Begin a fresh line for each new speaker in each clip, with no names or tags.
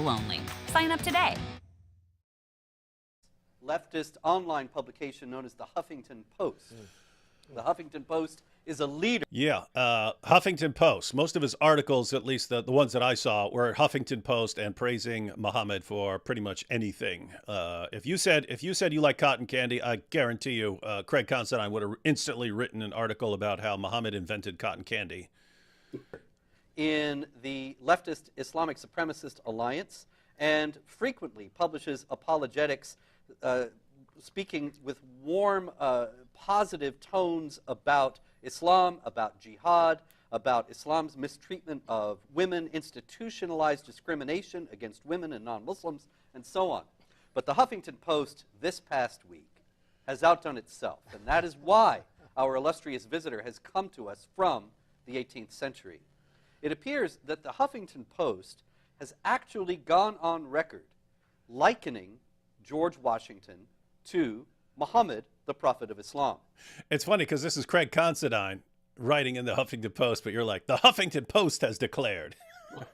only. Sign up today.
Leftist online publication known as the Huffington Post. The Huffington Post is a leader.
Yeah, Huffington Post. Most of his articles, at least the ones that I saw, were Huffington Post and praising Muhammad for pretty much anything. If you said you like cotton candy, I guarantee you, Craig Considine would have instantly written an article about how Muhammad invented cotton candy.
In the leftist Islamic supremacist alliance, and frequently publishes apologetics, speaking with warm, positive tones about Islam, about jihad, about Islam's mistreatment of women, institutionalized discrimination against women and non-Muslims, and so on. But the Huffington Post this past week has outdone itself, and that is why our illustrious visitor has come to us from the 18th century. It appears that the Huffington Post has actually gone on record likening George Washington to Muhammad, the Prophet of Islam.
It's funny because this is Craig Considine writing in the Huffington Post, but you're like, the Huffington Post has declared.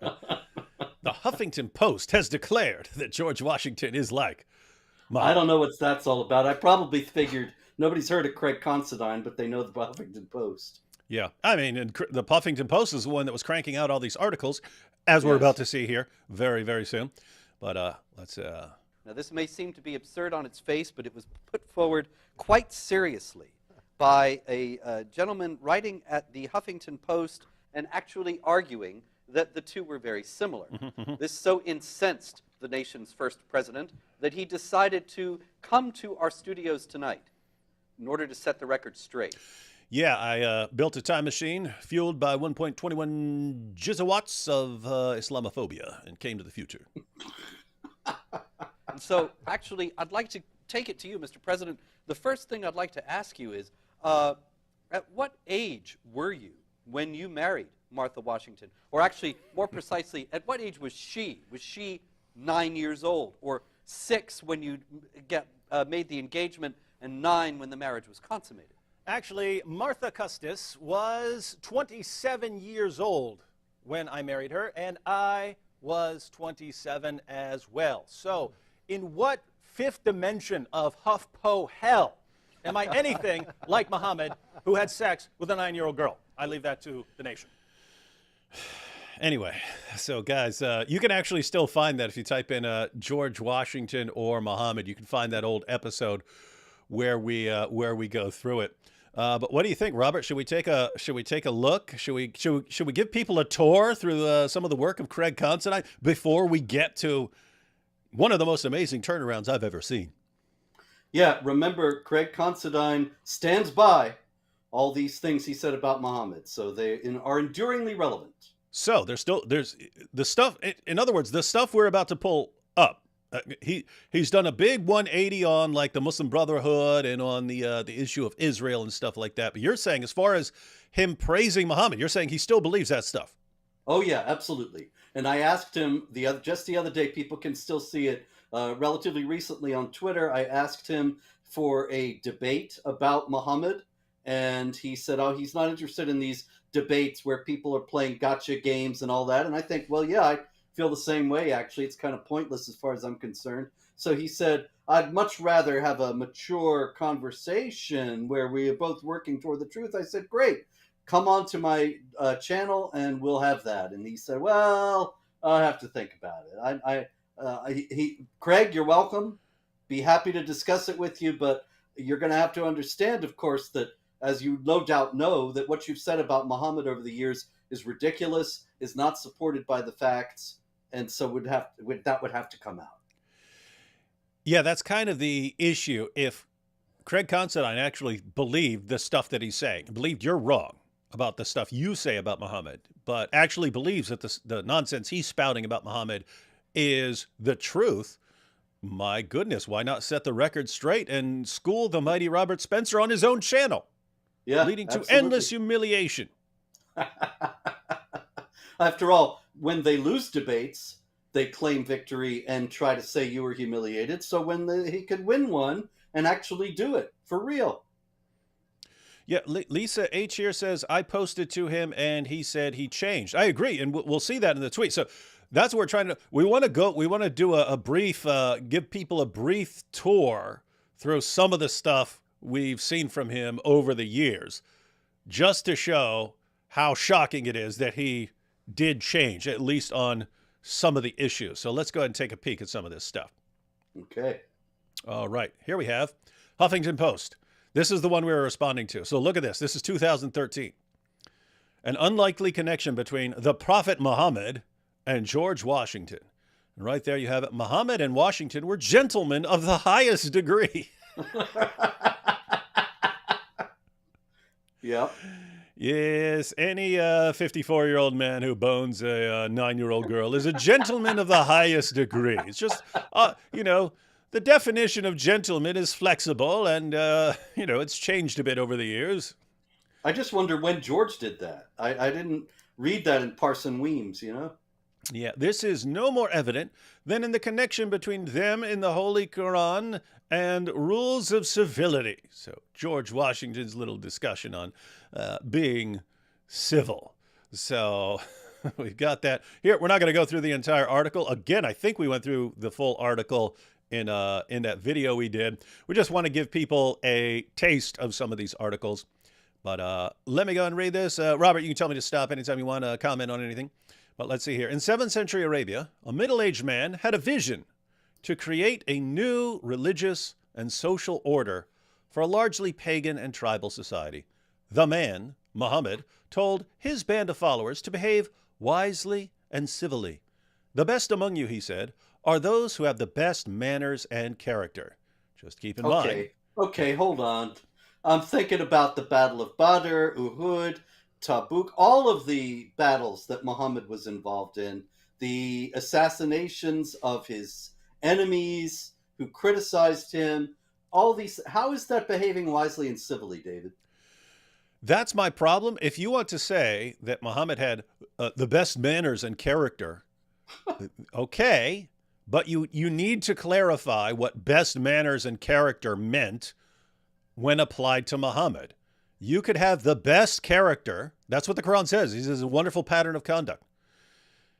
The Huffington Post has declared that George Washington is like Muhammad.
I don't know what that's all about. I probably figured nobody's heard of Craig Considine, but they know the Huffington Post.
Yeah, I mean, and the Huffington Post is the one that was cranking out all these articles, as we're about to see here very, very soon. But let's...
Now, this may seem to be absurd on its face, but it was put forward quite seriously by a gentleman writing at the Huffington Post and actually arguing that the two were very similar. This so incensed the nation's first president that he decided to come to our studios tonight in order to set the record straight.
Yeah, I built a time machine fueled by 1.21 gigawatts of Islamophobia and came to the future.
And so, actually, I'd like to take it to you, Mr. President. The first thing I'd like to ask you is, at what age were you when you married Martha Washington? Or actually, more precisely, at what age was she? Was she 9 years old? Or 6 when you made the engagement and 9 when the marriage was consummated?
Actually, Martha Custis was 27 years old when I married her, and I was 27 as well. So, in what fifth dimension of HuffPo hell am I anything like Muhammad, who had sex with a 9-year-old girl? I leave that to the nation.
Anyway, so guys, you can actually still find that if you type in George Washington or Muhammad. You can find that old episode where we go through it. But what do you think, Robert? Should we take a look? Should we give people a tour through some of the work of Craig Considine before we get to one of the most amazing turnarounds I've ever seen?
Yeah, remember, Craig Considine stands by all these things he said about Muhammad, so they are enduringly relevant.
So there's the stuff. In other words, the stuff we're about to pull up. He's done a big 180 on like the Muslim Brotherhood and on the issue of Israel and stuff like that. But you're saying, as far as him praising Muhammad, you're saying he still believes that stuff.
Oh yeah, absolutely. And I asked him just the other day. People can still see it relatively recently on Twitter. I asked him for a debate about Muhammad, and he said, "Oh, he's not interested in these debates where people are playing gotcha games and all that." And I think, well, yeah, I feel the same way. Actually, it's kind of pointless as far as I'm concerned. So he said, "I'd much rather have a mature conversation where we are both working toward the truth." I said, "Great, come on to my channel and we'll have that." And he said, "Well, I'll have to think about it." Craig, you're welcome. Be happy to discuss it with you, but you're going to have to understand, of course, that as you no doubt know, that what you've said about Muhammad over the years is ridiculous, is not supported by the facts, and so that would have to come out.
Yeah, that's kind of the issue. If Craig Considine actually believed the stuff that he's saying, believed you're wrong about the stuff you say about Muhammad, but actually believes that the nonsense he's spouting about Muhammad is the truth, my goodness, why not set the record straight and school the mighty Robert Spencer on his own channel?
Yeah,
leading to
absolutely.
endless humiliation.
After all, when they lose debates, they claim victory and try to say you were humiliated. So when he could win one and actually do it for real.
Yeah, Lisa H here says, I posted to him and he said he changed. I agree, and we'll see that in the tweet. So that's what we're trying to. We want to go. We want to do a brief, give people a brief tour through some of the stuff we've seen from him over the years, just to show how shocking it is that he did change, at least on some of the issues. So let's go ahead and take a peek at some of this stuff.
Okay.
All right, here we have Huffington Post. This is the one we were responding to. So look at this. This is 2013. An unlikely connection between the Prophet Muhammad and George Washington. And right there you have it. Muhammad and Washington were gentlemen of the highest degree.
Yep.
Yes, any 54-year-old man who bones a 9-year-old girl is a gentleman of the highest degree. It's just, the definition of gentleman is flexible, and, it's changed a bit over the years.
I just wonder when George did that. I didn't read that in Parson Weems,
Yeah, this is no more evident than in the connection between them in the Holy Quran and rules of civility. So George Washington's little discussion on being civil. So we've got that here. We're not going to go through the entire article. Again, I think we went through the full article in that video we did. We just want to give people a taste of some of these articles. But let me go and read this. Robert, you can tell me to stop anytime you want to comment on anything. But let's see here. In 7th century Arabia, a middle-aged man had a vision to create a new religious and social order for a largely pagan and tribal society. The man, Muhammad, told his band of followers to behave wisely and civilly. The best among you, he said, are those who have the best manners and character. Just keep in mind.
Okay, hold on. I'm thinking about the Battle of Badr, Uhud, Tabuk, all of the battles that Muhammad was involved in, the assassinations of his enemies who criticized him, all these. How is that behaving wisely and civilly, David?
That's my problem. If you want to say that Muhammad had the best manners and character, okay, but you need to clarify what best manners and character meant when applied to Muhammad. You could have the best character. That's what the Quran says. He says a wonderful pattern of conduct.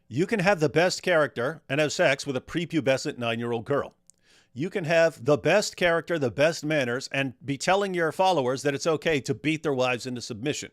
You can have the best character and have sex with a prepubescent 9-year-old girl. You can have the best character, the best manners, and be telling your followers that it's okay to beat their wives into submission.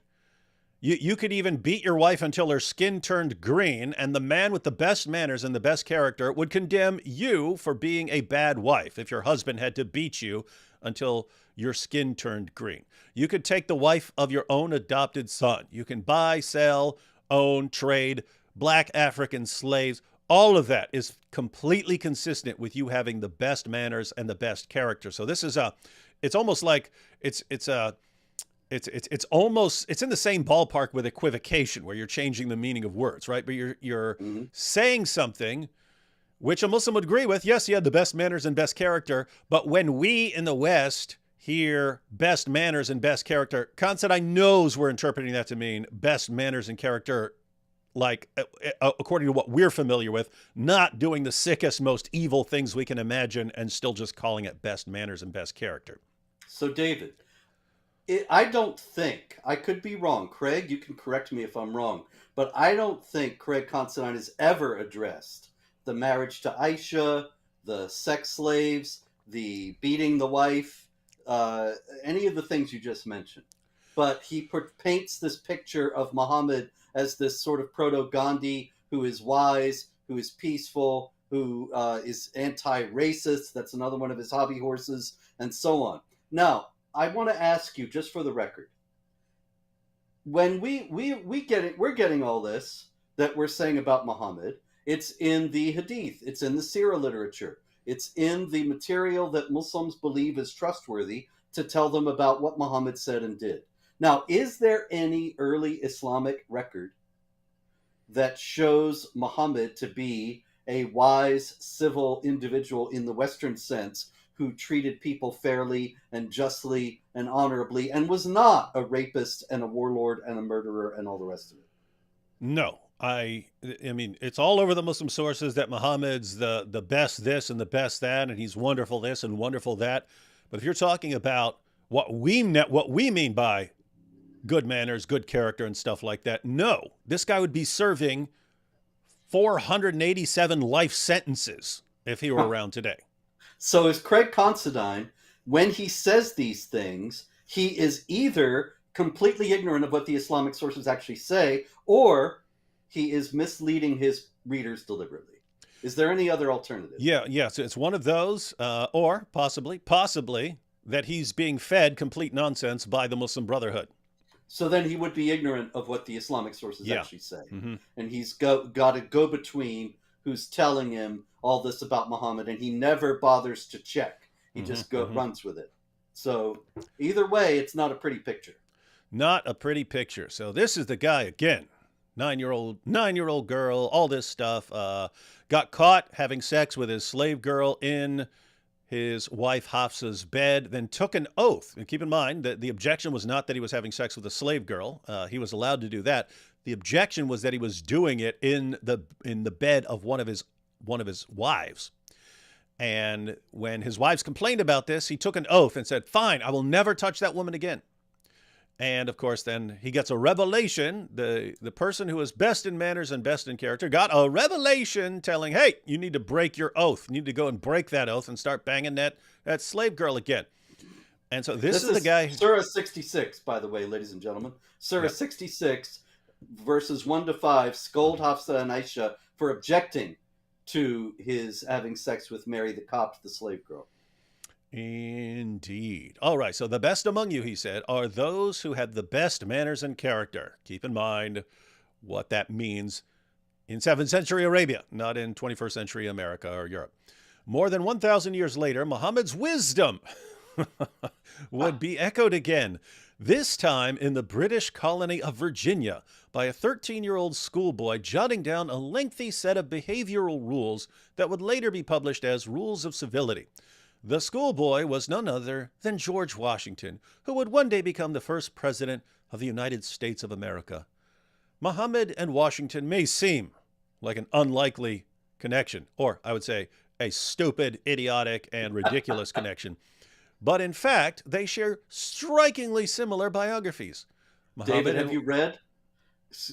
You could even beat your wife until her skin turned green, and the man with the best manners and the best character would condemn you for being a bad wife if your husband had to beat you until your skin turned green. You could take the wife of your own adopted son. You can buy, sell, own, trade black African slaves. All of that is completely consistent with you having the best manners and the best character. So this is it's almost like it's in the same ballpark with equivocation, where you're changing the meaning of words, right? But you're saying something which a Muslim would agree with. Yes, he had the best manners and best character, but when we in the West hear best manners and best character, Constantine knows we're interpreting that to mean best manners and character, like according to what we're familiar with, not doing the sickest, most evil things we can imagine and still just calling it best manners and best character.
So, David, I don't think, I could be wrong. Craig, you can correct me if I'm wrong, but I don't think Craig Constantine has ever addressed the marriage to Aisha, the sex slaves, the beating the wife, any of the things you just mentioned. But he paints this picture of Muhammad as this sort of proto-Gandhi who is wise, who is peaceful, who is anti-racist. That's another one of his hobby horses, and so on. Now, I want to ask you, just for the record, when we're getting all this that we're saying about Muhammad, it's in the Hadith, it's in the Sirah literature, it's in the material that Muslims believe is trustworthy to tell them about what Muhammad said and did. Now, is there any early Islamic record that shows Muhammad to be a wise, civil individual in the Western sense who treated people fairly and justly and honorably and was not a rapist and a warlord and a murderer and all the rest of it?
No. I mean, it's all over the Muslim sources that Muhammad's the best this and the best that, and he's wonderful this and wonderful that. But if you're talking about what we mean by good manners, good character, and stuff like that, no. This guy would be serving 487 life sentences if he were around today.
So is Craig Considine, when he says these things, he is either completely ignorant of what the Islamic sources actually say, or he is misleading his readers deliberately. Is there any other alternative?
Yeah. So it's one of those, or possibly that he's being fed complete nonsense by the Muslim Brotherhood.
So then he would be ignorant of what the Islamic sources
Yeah.
actually say.
Mm-hmm.
And he's got a go-between who's telling him all this about Muhammad, and he never bothers to check. He just runs with it. So either way, it's not a pretty picture.
Not a pretty picture. So this is the guy again, 9-year-old girl, all this stuff. Got caught having sex with his slave girl in his wife Hafsa's bed, then took an oath. And keep in mind that the objection was not that he was having sex with a slave girl. He was allowed to do that. The objection was that he was doing it in the bed of one of his wives. And when his wives complained about this, he took an oath and said, "Fine, I will never touch that woman again." And of course, then he gets a revelation. The person who is best in manners and best in character got a revelation telling, "Hey, you need to break your oath. You need to go and break that oath and start banging that slave girl again." And so this is the guy.
Surah 66, by the way, ladies and gentlemen. Surah 66, verses 1 to 5, scold Hafsa and Aisha for objecting to his having sex with Mary the Copt, the slave girl.
Indeed. All right. So the best among you, he said, are those who have the best manners and character. Keep in mind what that means in 7th century Arabia, not in 21st century America or Europe. More than 1,000 years later, Muhammad's wisdom would be echoed again, this time in the British colony of Virginia by a 13-year-old schoolboy jotting down a lengthy set of behavioral rules that would later be published as Rules of Civility. The schoolboy was none other than George Washington, who would one day become the first president of the United States of America. Muhammad and Washington may seem like an unlikely connection, or I would say a stupid, idiotic, and ridiculous connection. But in fact, they share strikingly similar biographies. Muhammad
David,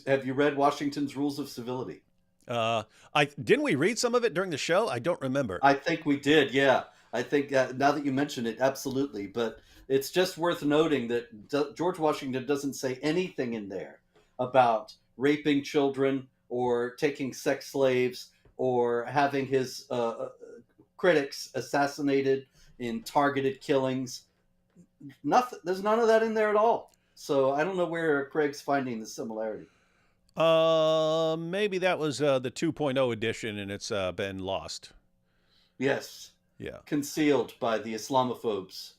have you read Washington's Rules of Civility?
Didn't we read some of it during the show? I don't remember.
I think we did, yeah. I think now that you mention it, absolutely. But it's just worth noting that George Washington doesn't say anything in there about raping children or taking sex slaves or having his critics assassinated in targeted killings. Nothing. There's none of that in there at all. So I don't know where Craig's finding the similarity.
Maybe that was the 2.0 edition and it's been lost.
Yes.
Yeah.
Concealed by the Islamophobes.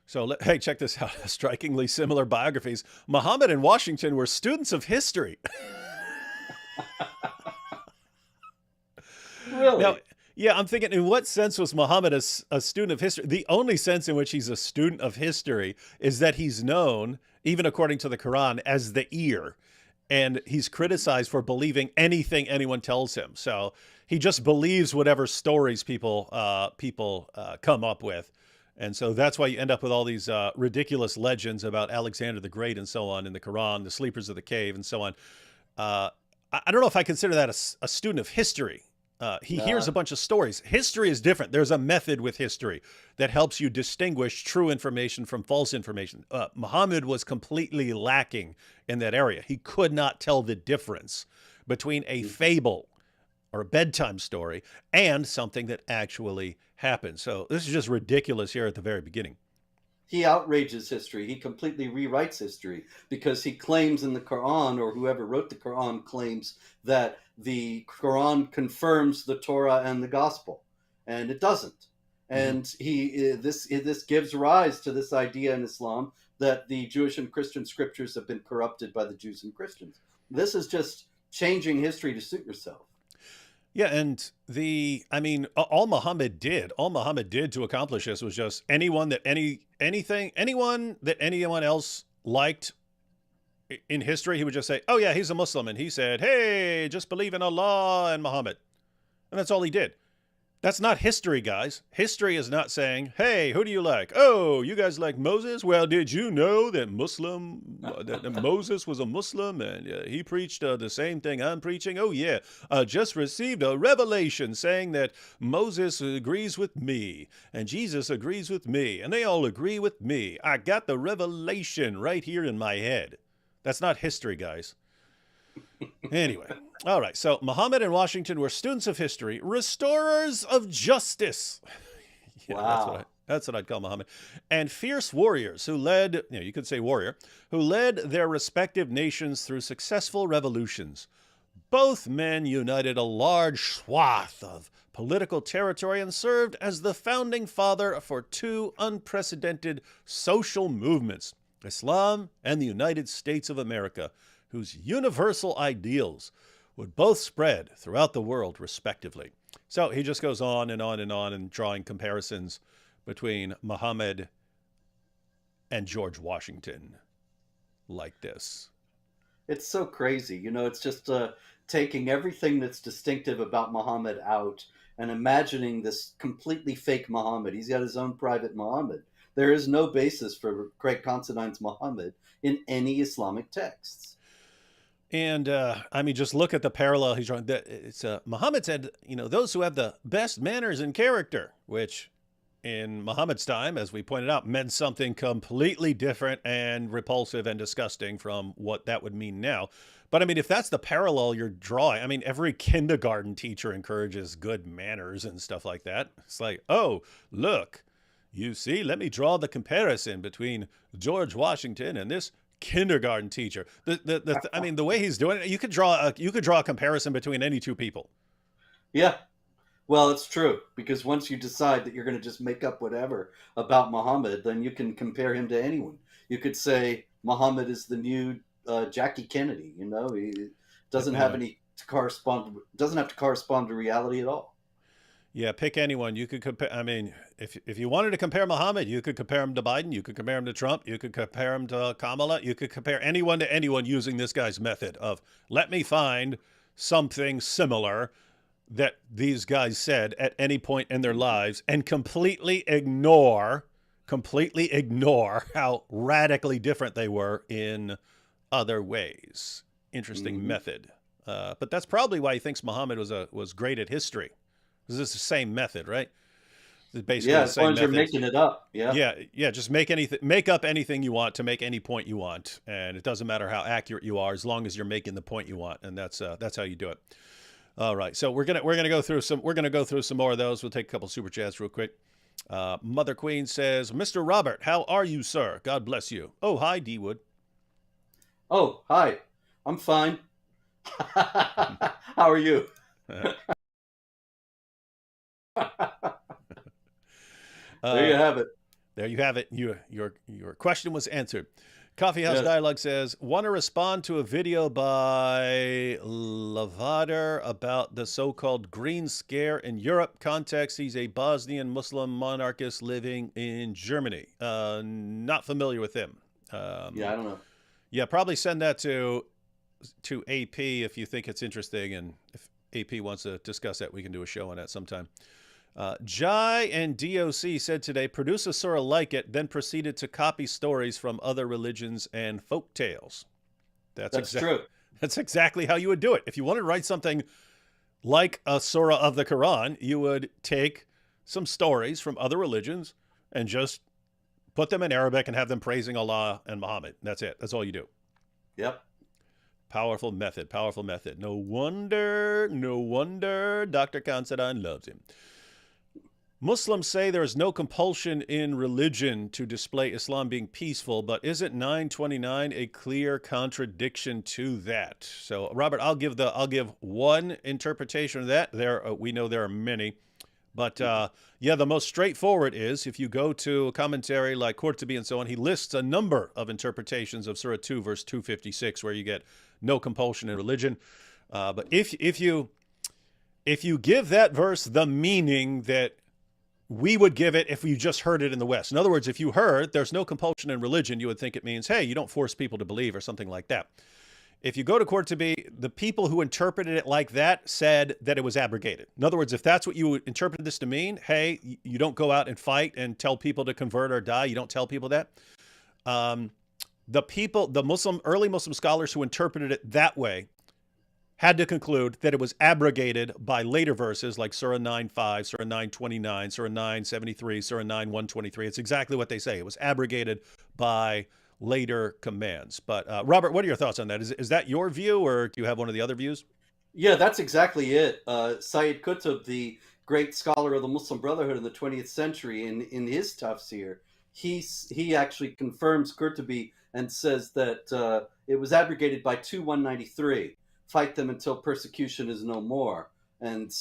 So, hey, check this out. Strikingly similar biographies. Muhammad and Washington were students of history.
Really?
Now, yeah, I'm thinking, in what sense was Muhammad a student of history? The only sense in which he's a student of history is that he's known, even according to the Quran, as the ear. And he's criticized for believing anything anyone tells him. So he just believes whatever stories people come up with. And so that's why you end up with all these ridiculous legends about Alexander the Great and so on in the Quran, the sleepers of the cave and so on. I don't know if I consider that a student of history. He hears a bunch of stories. History is different. There's a method with history that helps you distinguish true information from false information. Muhammad was completely lacking in that area. He could not tell the difference between a fable or a bedtime story and something that actually happened. So this is just ridiculous here at the very beginning.
He outrages history. He completely rewrites history because he claims in the Quran, or whoever wrote the Quran claims, that the Quran confirms the Torah and the Gospel, and it doesn't. And this gives rise to this idea in Islam that the Jewish and Christian scriptures have been corrupted by the Jews and Christians. This is just changing history to suit yourself.
Yeah, and all Muhammad did to accomplish this was just anyone that anyone else liked in history, he would just say, "Oh yeah, he's a Muslim," and he said, "Hey, just believe in Allah and Muhammad," and that's all he did. That's not history, guys. History is not saying, hey, who do you like? Oh, you guys like Moses? Well, did you know that that Moses was a Muslim and he preached the same thing I'm preaching? Oh, yeah. Just received a revelation saying that Moses agrees with me and Jesus agrees with me and they all agree with me. I got the revelation right here in my head. That's not history, guys. Anyway, all right. So Muhammad and Washington were students of history, restorers of justice. Yeah,
Wow.
that's what I'd call Muhammad. And fierce warriors who led, you could say warrior, who led their respective nations through successful revolutions. Both men united a large swath of political territory and served as the founding father for two unprecedented social movements, Islam and the United States of America, whose universal ideals would both spread throughout the world, respectively. So he just goes on and on and on and drawing comparisons between Muhammad and George Washington like this.
It's so crazy. You know, it's just taking everything that's distinctive about Muhammad out and imagining this completely fake Muhammad. He's got his own private Muhammad. There is no basis for Craig Considine's Muhammad in any Islamic texts.
And I mean, just look at the parallel he's drawing. It's Muhammad said, those who have the best manners and character, which in Muhammad's time, as we pointed out, meant something completely different and repulsive and disgusting from what that would mean now. But I mean, if that's the parallel you're drawing, I mean, every kindergarten teacher encourages good manners and stuff like that. It's like, oh, look, you see, let me draw the comparison between George Washington and this kindergarten teacher. I mean, the way he's doing it, you could draw a comparison between any two people.
Yeah. Well, it's true, because once you decide that you're going to just make up whatever about Muhammad, then you can compare him to anyone. You could say Muhammad is the new Jackie Kennedy. He doesn't have doesn't have to correspond to reality at all.
Yeah, pick anyone. You could compare. I mean, if you wanted to compare Muhammad, you could compare him to Biden. You could compare him to Trump. You could compare him to Kamala. You could compare anyone to anyone using this guy's method of let me find something similar that these guys said at any point in their lives and completely ignore how radically different they were in other ways. Interesting method. But that's probably why he thinks Muhammad was great at history. This is the same method, right? It's basically
Yeah,
the
as
same
long as you're
method.
making it up. Yeah.
Yeah. Just make up anything you want to make any point you want, and it doesn't matter how accurate you are, as long as you're making the point you want, and that's how you do it. All right, so we're gonna go through some more of those. We'll take a couple super chats real quick. Mother Queen says, "Mr. Robert, how are you, sir? God bless you." Oh, hi, D Wood.
Oh, hi. I'm fine. How are you? There you have it.
There you have it. Your question was answered. Coffeehouse
Yes.
Dialogue says, want to respond to a video by Lavater about the so-called Green Scare in Europe. Context, he's a Bosnian Muslim monarchist living in Germany. Not familiar with him.
Yeah, I don't know.
Yeah, probably send that to AP if you think it's interesting, and if AP wants to discuss that, we can do a show on that sometime. Jai and DOC said today, produce a surah like it, then proceeded to copy stories from other religions and folk tales.
That's true.
That's exactly how you would do it. If you wanted to write something like a surah of the Quran, you would take some stories from other religions and just put them in Arabic and have them praising Allah and Muhammad. That's it. That's all you do.
Yep.
Powerful method. Powerful method. No wonder Dr. Considine loves him. Muslims say there is no compulsion in religion to display Islam being peaceful, but isn't 929 a clear contradiction to that? So, Robert, I'll give one interpretation of that. We know there are many, but yeah, the most straightforward is if you go to a commentary like Qurtubi and so on, he lists a number of interpretations of Surah 2, verse 256, where you get no compulsion in religion. But if you give that verse the meaning that we would give it if you just heard it in the West. In other words, if you heard there's no compulsion in religion, you would think it means, hey, you don't force people to believe or something like that. if you go to court to be, the people who interpreted it like that said that it was abrogated. In other words, if that's what you interpreted this to mean, hey, you don't go out and fight and tell people to convert or die. You don't tell people that. The early Muslim scholars who interpreted it that way had to conclude that it was abrogated by later verses like Surah 9:5, Surah 9:29, Surah 9:73, Surah 9:123. It's exactly what they say. It was abrogated by later commands. But Robert, what are your thoughts on that? Is that your view, or do you have one of the other views?
Yeah, that's exactly it. Sayyid Qutb, the great scholar of the Muslim Brotherhood in the 20th century, in his tafsir, he actually confirms Qurtubi and says that it was abrogated by 2:193. Fight them until persecution is no more, and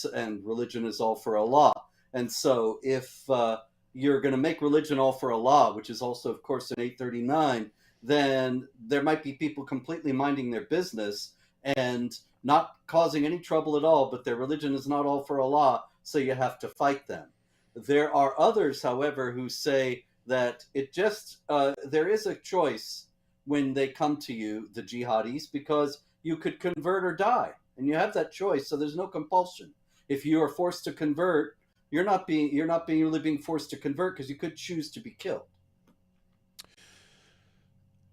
religion is all for Allah. And so, if you're going to make religion all for Allah, which is also, of course, in 839, then there might be people completely minding their business and not causing any trouble at all, but their religion is not all for Allah, so you have to fight them. There are others, however, who say that there is a choice when they come to you, the jihadis, because you could convert or die, and you have that choice, so there's no compulsion. If you are forced to convert, you're not really being forced to convert, because you could choose to be killed.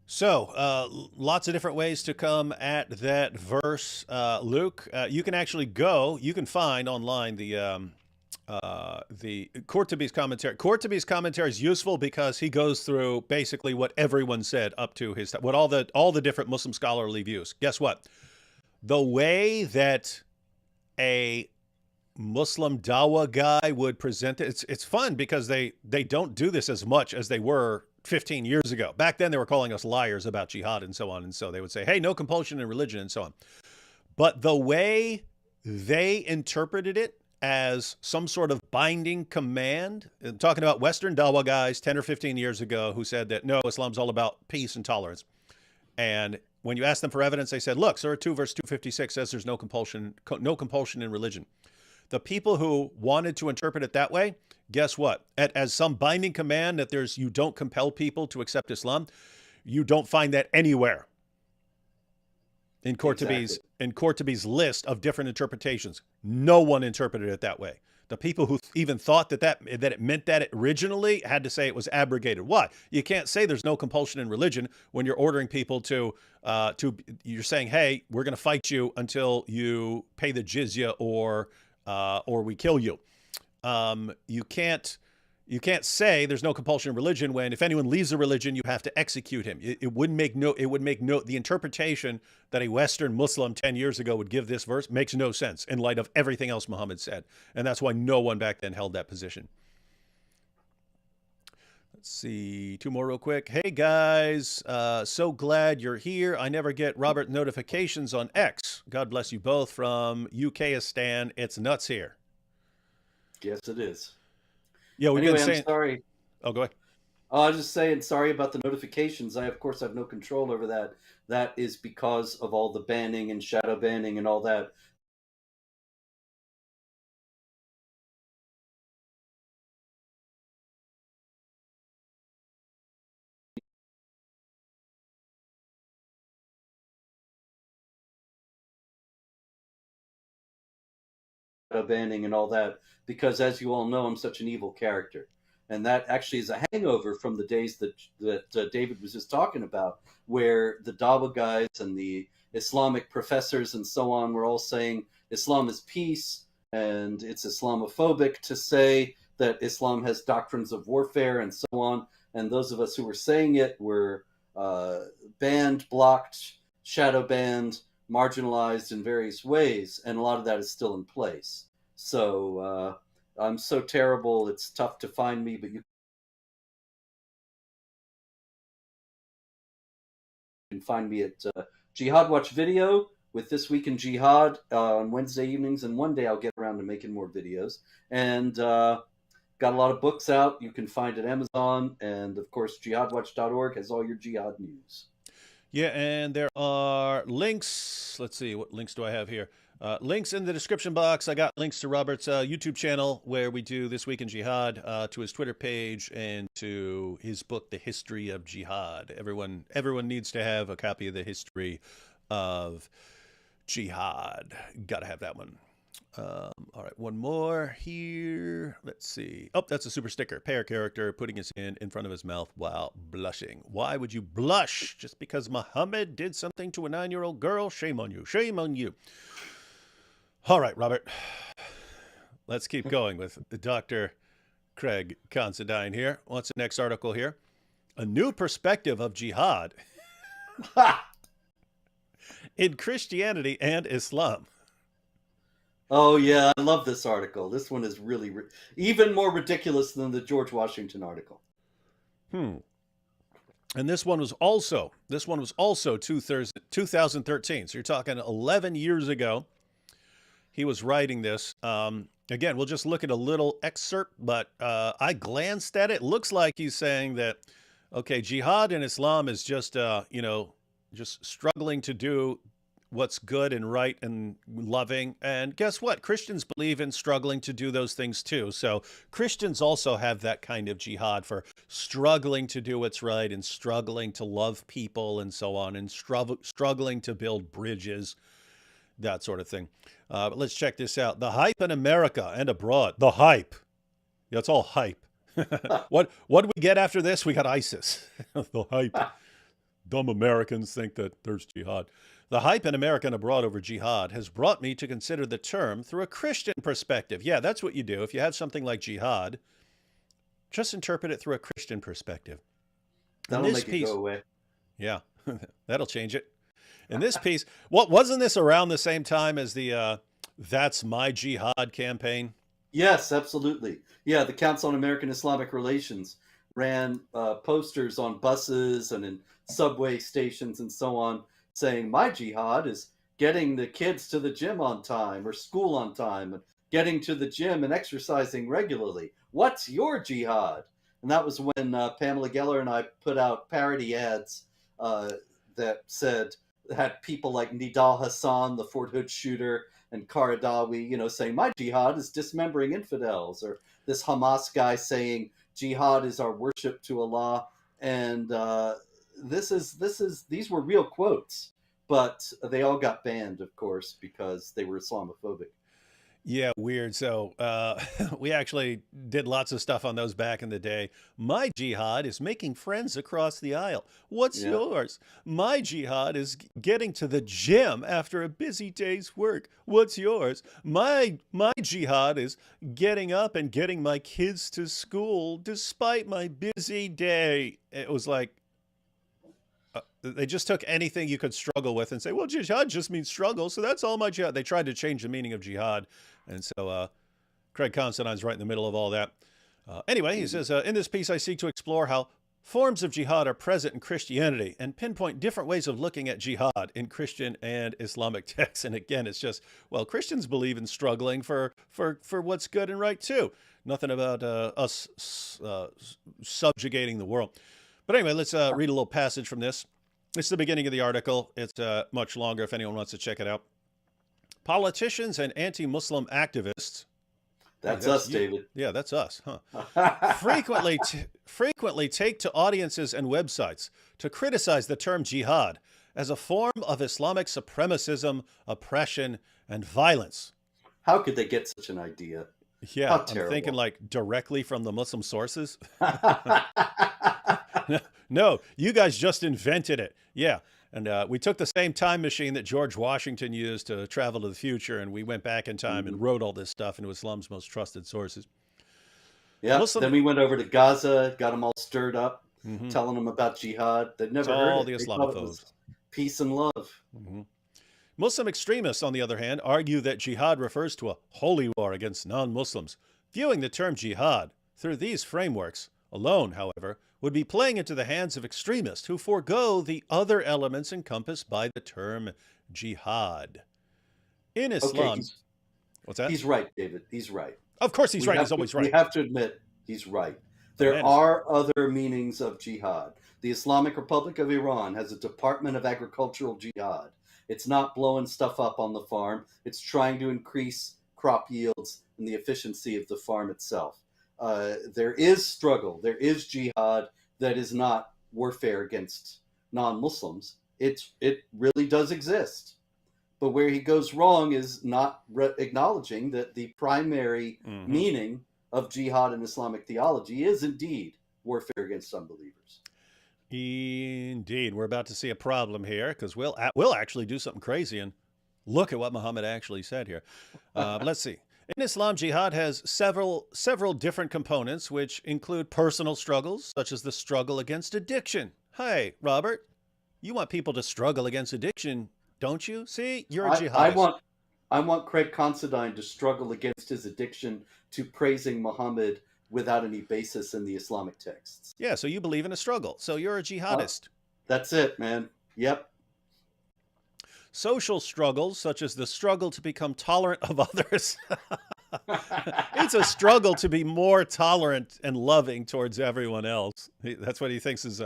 So, lots of different ways to come at that verse, Luke. You can find online the Qurtubi's commentary. Qurtubi's commentary is useful because he goes through basically what everyone said up to what all the different Muslim scholarly views. Guess what? The way that a Muslim dawah guy would present it, it's fun because they don't do this as much as they were 15 years ago. Back then, they were calling us liars about jihad and so on. And so they would say, hey, no compulsion in religion and so on. But the way they interpreted it as some sort of binding command, talking about Western dawah guys 10 or 15 years ago who said that, no, Islam's all about peace and tolerance. And when you ask them for evidence, they said, look, Surah 2, verse 256 says there's no compulsion in religion. The people who wanted to interpret it that way, guess what? As some binding command that you don't compel people to accept Islam, you don't find that anywhere in Qurtubi's list of different interpretations. No one interpreted it that way. The people who even thought that it meant that originally had to say it was abrogated. Why? You can't say there's no compulsion in religion when you're ordering people you're saying, hey, we're going to fight you until you pay the jizya or we kill you. You can't say there's no compulsion in religion when if anyone leaves the religion, you have to execute him. It would make the interpretation that a Western Muslim 10 years ago would give this verse makes no sense in light of everything else Muhammad said. And that's why no one back then held that position. Let's see, two more real quick. Hey guys, so glad you're here. I never get Robert notifications on X. God bless you both from UKistan. It's nuts here.
Yes, it is.
Yeah, we've been saying.
I'm sorry.
Oh, go ahead.
I was just saying sorry about the notifications. I, of course, have no control over that. That is because of all the banning and shadow banning and all that. Banning and all that, because as you all know, I'm such an evil character. And that actually is a hangover from the days that David was just talking about, where the Dawah guys and the Islamic professors and so on were all saying Islam is peace, and it's Islamophobic to say that Islam has doctrines of warfare and so on. And those of us who were saying it were banned, blocked, shadow banned, marginalized in various ways, and a lot of that is still in place. So I'm so terrible, it's tough to find me, but you can find me at Jihad Watch Video with This Week in Jihad on Wednesday evenings, and one day I'll get around to making more videos. And got a lot of books out you can find at Amazon, and of course jihadwatch.org has all your jihad news.
Yeah, and there are links. Let's see, what links do I have here? Links in the description box. I got links to Robert's YouTube channel where we do This Week in Jihad, to his Twitter page, and to his book, The History of Jihad. Everyone needs to have a copy of The History of jihad. Gotta have that one. All right, one more here. Let's see. Oh, that's a super sticker. Pair character putting his hand in front of his mouth while blushing. Why would you blush just because Muhammad did something to a 9-year-old girl? Shame on you. Shame on you. All right, Robert. Let's keep going with Dr. Craig Considine here. What's the next article here? A new perspective of jihad in Christianity and Islam.
Oh, yeah, I love this article. This one is really even more ridiculous than the George Washington article.
And this one was also 2013. So you're talking 11 years ago. He was writing this. Again, we'll just look at a little excerpt, but I glanced at it. Looks like he's saying that, okay, jihad in Islam is just, just struggling to do what's good and right and loving. And guess what? Christians believe in struggling to do those things too. So Christians also have that kind of jihad for struggling to do what's right and struggling to love people and so on, and struggling to build bridges, that sort of thing. But let's check this out. The hype in America and abroad. The hype. Yeah, it's all hype. What do we get after this? We got ISIS. The hype. Dumb Americans think that there's jihad. The hype in America and abroad over jihad has brought me to consider the term through a Christian perspective. Yeah, that's what you do. If you have something like jihad, just interpret it through a Christian perspective.
That'll make it go away.
Yeah, that'll change it. In this piece, wasn't this around the same time as the That's My Jihad campaign?
Yes, absolutely. Yeah, the Council on American Islamic Relations ran posters on buses and in subway stations and so on, saying my jihad is getting the kids to the gym on time or school on time and getting to the gym and exercising regularly. What's your jihad? And that was when Pamela Geller and I put out parody ads that had people like Nidal Hassan, the Fort Hood shooter, and Qaradawi, saying my jihad is dismembering infidels, or this Hamas guy saying jihad is our worship to Allah. And these were real quotes, but they all got banned, of course, because they were Islamophobic.
Yeah, weird. So we actually did lots of stuff on those back in the day. My jihad is making friends across the aisle. What's yours? My jihad is getting to the gym after a busy day's work. What's yours? My jihad is getting up and getting my kids to school despite my busy day. It was like, they just took anything you could struggle with and say, well, jihad just means struggle, so that's all my jihad. They tried to change the meaning of jihad. And so Craig Considine's right in the middle of all that. Anyway, he says, in this piece, I seek to explore how forms of jihad are present in Christianity and pinpoint different ways of looking at jihad in Christian and Islamic texts. And again, it's just, well, Christians believe in struggling for what's good and right, too. Nothing about us subjugating the world. But anyway, let's read a little passage from this. It's the beginning of the article. It's much longer if anyone wants to check it out. Politicians and anti-Muslim activists.
That's us, David.
Yeah, that's us, huh? frequently take to audiences and websites to criticize the term jihad as a form of Islamic supremacism, oppression, and violence.
How could they get such an idea?
Yeah, I'm thinking like directly from the Muslim sources. No, you guys just invented it. Yeah. And we took the same time machine that George Washington used to travel to the future, and we went back in time and wrote all this stuff into Islam's most trusted sources.
Yeah, then we went over to Gaza, got them all stirred up, telling them about jihad. They'd never heard
all
it.
The Islamophobes.
Peace and love.
Muslim extremists, on the other hand, argue that jihad refers to a holy war against non-Muslims. Viewing the term jihad through these frameworks alone, however, would be playing into the hands of extremists who forego the other elements encompassed by the term jihad. In Islam...
Okay,
what's that?
He's right, David. He's right.
Of course he's right. He's always right.
We have to admit he's right. There are other meanings of jihad. The Islamic Republic of Iran has a Department of Agricultural Jihad. It's not blowing stuff up on the farm. It's trying to increase crop yields and the efficiency of the farm itself. There is struggle. There is jihad that is not warfare against non-Muslims. it really does exist. But where he goes wrong is not acknowledging that the primary meaning of jihad in Islamic theology is indeed warfare against unbelievers.
Indeed. We're about to see a problem here because we'll actually do something crazy and look at what Muhammad actually said here. Let's see. In Islam, jihad has several different components, which include personal struggles, such as the struggle against addiction. Hey, Robert, you want people to struggle against addiction, don't you? See, you're a jihadist.
I want Craig Considine to struggle against his addiction to praising Muhammad without any basis in the Islamic texts.
Yeah, so you believe in a struggle. So you're a jihadist.
That's it, man. Yep.
Social struggles, such as the struggle to become tolerant of others. It's a struggle to be more tolerant and loving towards everyone else. That's what he thinks is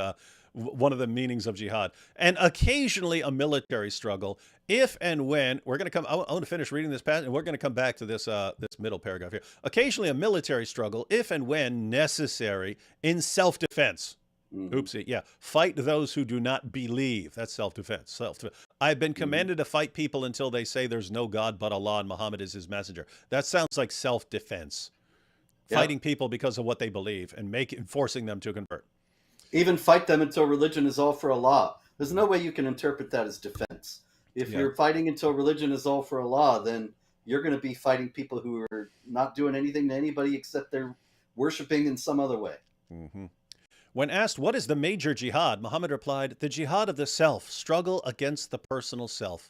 one of the meanings of jihad. And occasionally a military struggle, if and when, we're going to come, I want to finish reading this passage, and we're going to come back to this, this middle paragraph here. Occasionally a military struggle, if and when necessary, in self-defense. Oopsie, yeah. Fight those who do not believe. That's self-defense. I've been commanded to fight people until they say there's no God but Allah and Muhammad is his messenger. That sounds like self-defense. Yep. Fighting people because of what they believe and forcing them to convert.
Even fight them until religion is all for Allah. There's no way you can interpret that as defense. If you're fighting until religion is all for Allah, then you're going to be fighting people who are not doing anything to anybody except they're worshiping in some other way.
When asked, what is the major jihad? Muhammad replied, the jihad of the self, struggle against the personal self.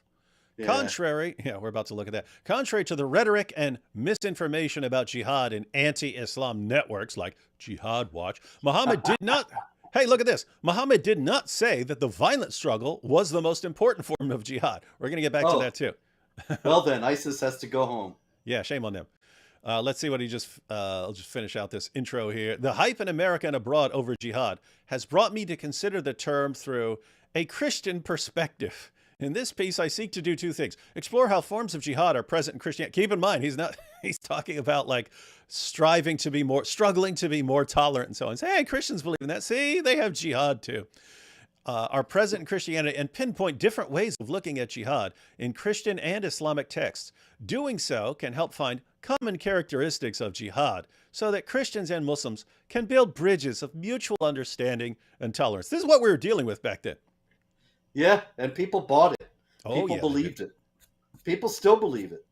Yeah. Contrary to the rhetoric and misinformation about jihad in anti-Islam networks like Jihad Watch, Muhammad did not... Hey, look at this. Muhammad did not say that the violent struggle was the most important form of jihad. We're going to get back to that too.
Well then, ISIS has to go home.
Yeah, shame on them. Let's see what I'll just finish out this intro here. The hype in America and abroad over jihad has brought me to consider the term through a Christian perspective. In this piece, I seek to do two things. Explore how forms of jihad are present in Christianity. Keep in mind, he's talking about like struggling to be more tolerant and so on. Say, hey, Christians believe in that. See, they have jihad too. Are present in Christianity and pinpoint different ways of looking at jihad in Christian and Islamic texts. Doing so can help find common characteristics of jihad so that Christians and Muslims can build bridges of mutual understanding and tolerance. This is what we were dealing with back then.
Yeah, and people bought it. People believed it. People still believe it.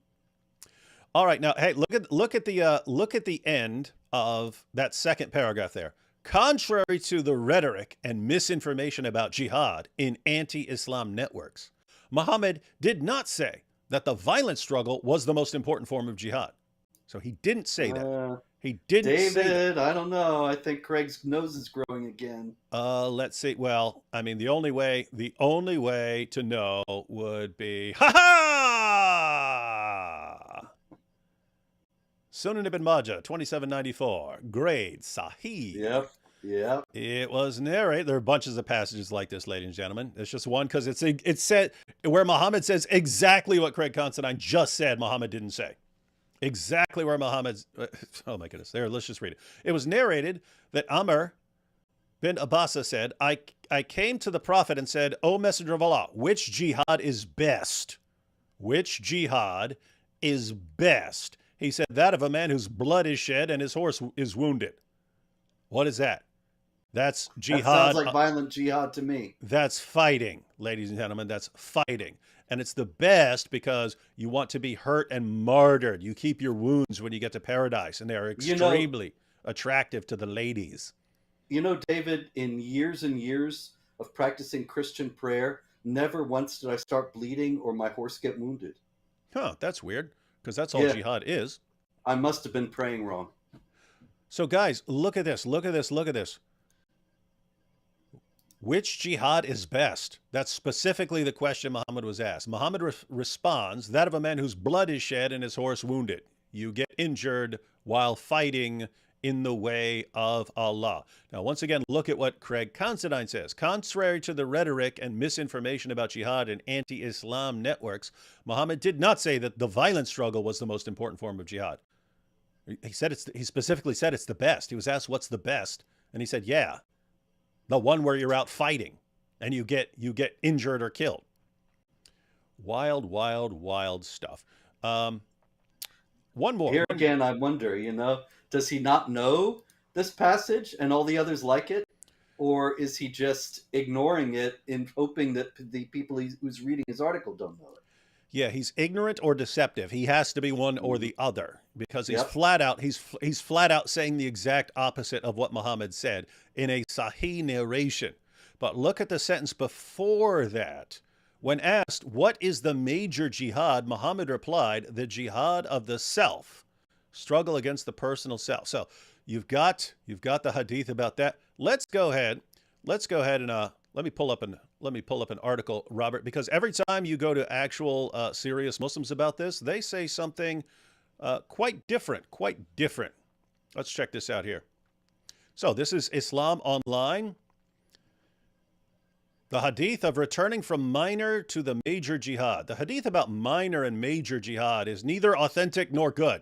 All right, now, hey, look at the end of that second paragraph there. Contrary to the rhetoric and misinformation about jihad in anti-Islam networks, Muhammad did not say that the violent struggle was the most important form of jihad. So he didn't say that. He didn't say that.
David, I don't know. I think Craig's nose is growing again.
Let's see. Well, I mean, the only way to know would be, Sunan ibn Majah, 2794, grade Sahih.
Yep.
It was narrated. There are bunches of passages like this, ladies and gentlemen. It's just one because it's said where Muhammad says exactly what Craig Considine just said. Muhammad didn't say exactly where Muhammad's. Oh my goodness! There, let's just read it. It was narrated that Amr bin Abbasa said, "I came to the Prophet and said, O Messenger of Allah, which jihad is best? Which jihad is best?" He said, that of a man whose blood is shed and his horse is wounded. What is that? That's jihad.
That sounds like violent jihad to me.
That's fighting, ladies and gentlemen. That's fighting. And it's the best because you want to be hurt and martyred. You keep your wounds when you get to paradise. And they are extremely attractive to the ladies.
You know, David, in years and years of practicing Christian prayer, never once did I start bleeding or my horse get wounded.
Huh, that's weird. Because that's all jihad is.
I must have been praying wrong.
So guys, look at this. Look at this. Look at this. Which jihad is best? That's specifically the question Muhammad was asked. Muhammad responds, that of a man whose blood is shed and his horse wounded. You get injured while fighting in the way of Allah. Now, once again, look at what Craig Considine says. Contrary to the rhetoric and misinformation about jihad and anti-Islam networks, Muhammad did not say that the violent struggle was the most important form of jihad. He specifically said it's the best. He was asked what's the best, and he said, yeah, the one where you're out fighting. and you get injured or killed. Wild, wild, wild stuff. One more.
Here again, I wonder, does he not know this passage and all the others like it? Or is he just ignoring it in hoping that the people who's reading his article don't know it?
Yeah, he's ignorant or deceptive. He has to be one or the other, because he's
Yep.
flat out he's flat out saying the exact opposite of what Muhammad said in a Sahih narration. But look at the sentence before that. When asked what is the major jihad, Muhammad replied, the jihad of the self, struggle against the personal self. So you've got the hadith about that. Let's go ahead and let me pull up an article, Robert, because every time you go to actual serious Muslims about this, they say something quite different. Let's check this out here. So this is Islam Online. The hadith of returning from minor to the major jihad. The hadith about minor and major jihad is neither authentic nor good.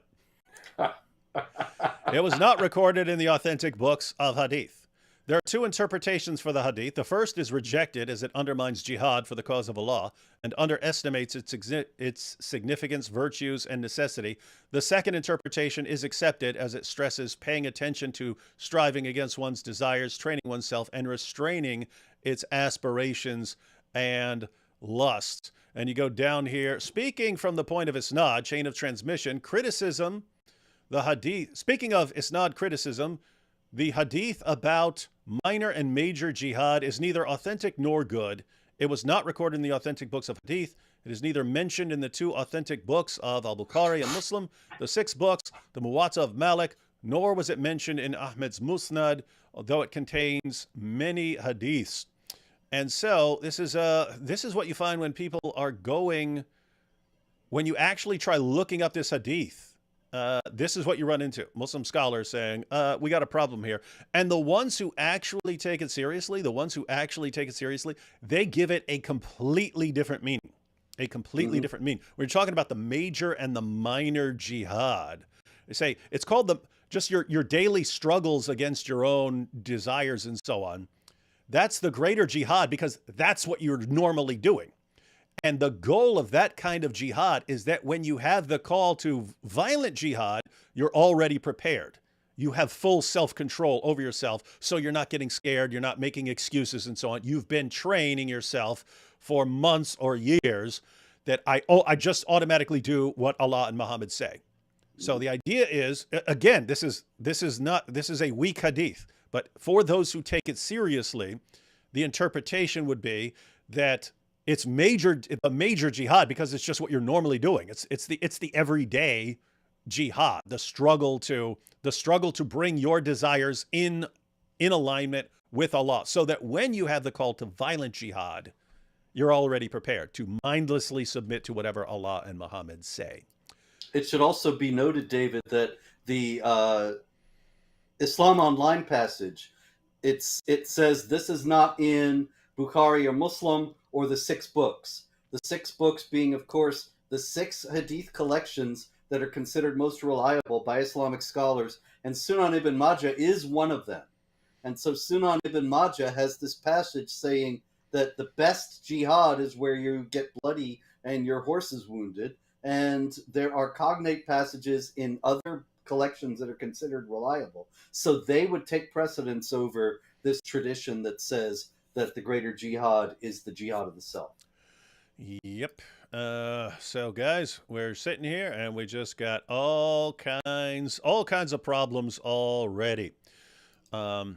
It was not recorded in the authentic books of hadith. There are two interpretations for the hadith. The first is rejected as it undermines jihad for the cause of Allah and underestimates its significance, virtues, and necessity. The second interpretation is accepted as it stresses paying attention to striving against one's desires, training oneself, and restraining its aspirations and lusts. And you go down here, speaking from the point of isnad, chain of transmission, criticism, the hadith. Speaking of isnad criticism, the hadith about minor and major jihad is neither authentic nor good. It was not recorded in the authentic books of hadith. It is neither mentioned in the two authentic books of Al-Bukhari and Muslim, the 6 books, the Muwatta of Malik, nor was it mentioned in Ahmed's Musnad, although it contains many hadiths. And so this is what you find when people are going, when you actually try looking up this hadith. This is what you run into. Muslim scholars saying, we got a problem here. And the ones who actually take it seriously, they give it a completely different meaning. Different meaning. We're talking about the major and the minor jihad. They say it's called just your daily struggles against your own desires and so on. That's the greater jihad because that's what you're normally doing. And the goal of that kind of jihad is that when you have the call to violent jihad, you're already prepared. You have full self-control over yourself, so you're not getting scared, you're not making excuses and so on. You've been training yourself for months or years that I just automatically do what Allah and Muhammad say. So the idea is, again, this is a weak hadith, but for those who take it seriously, the interpretation would be that it's a major jihad because it's just what you're normally doing. It's the everyday jihad, the struggle to bring your desires in alignment with Allah, so that when you have the call to violent jihad, you're already prepared to mindlessly submit to whatever Allah and Muhammad say.
It should also be noted, David, that the Islam Online passage, it says this is not in Bukhari or Muslim or the 6 books. The 6 books being, of course, the 6 hadith collections that are considered most reliable by Islamic scholars, and Sunan ibn Majah is one of them. And so Sunan ibn Majah has this passage saying that the best jihad is where you get bloody and your horse is wounded, and there are cognate passages in other collections that are considered reliable. So they would take precedence over this tradition that says that the greater jihad is the jihad of the self.
Yep. So guys, we're sitting here and we just got all kinds of problems already. All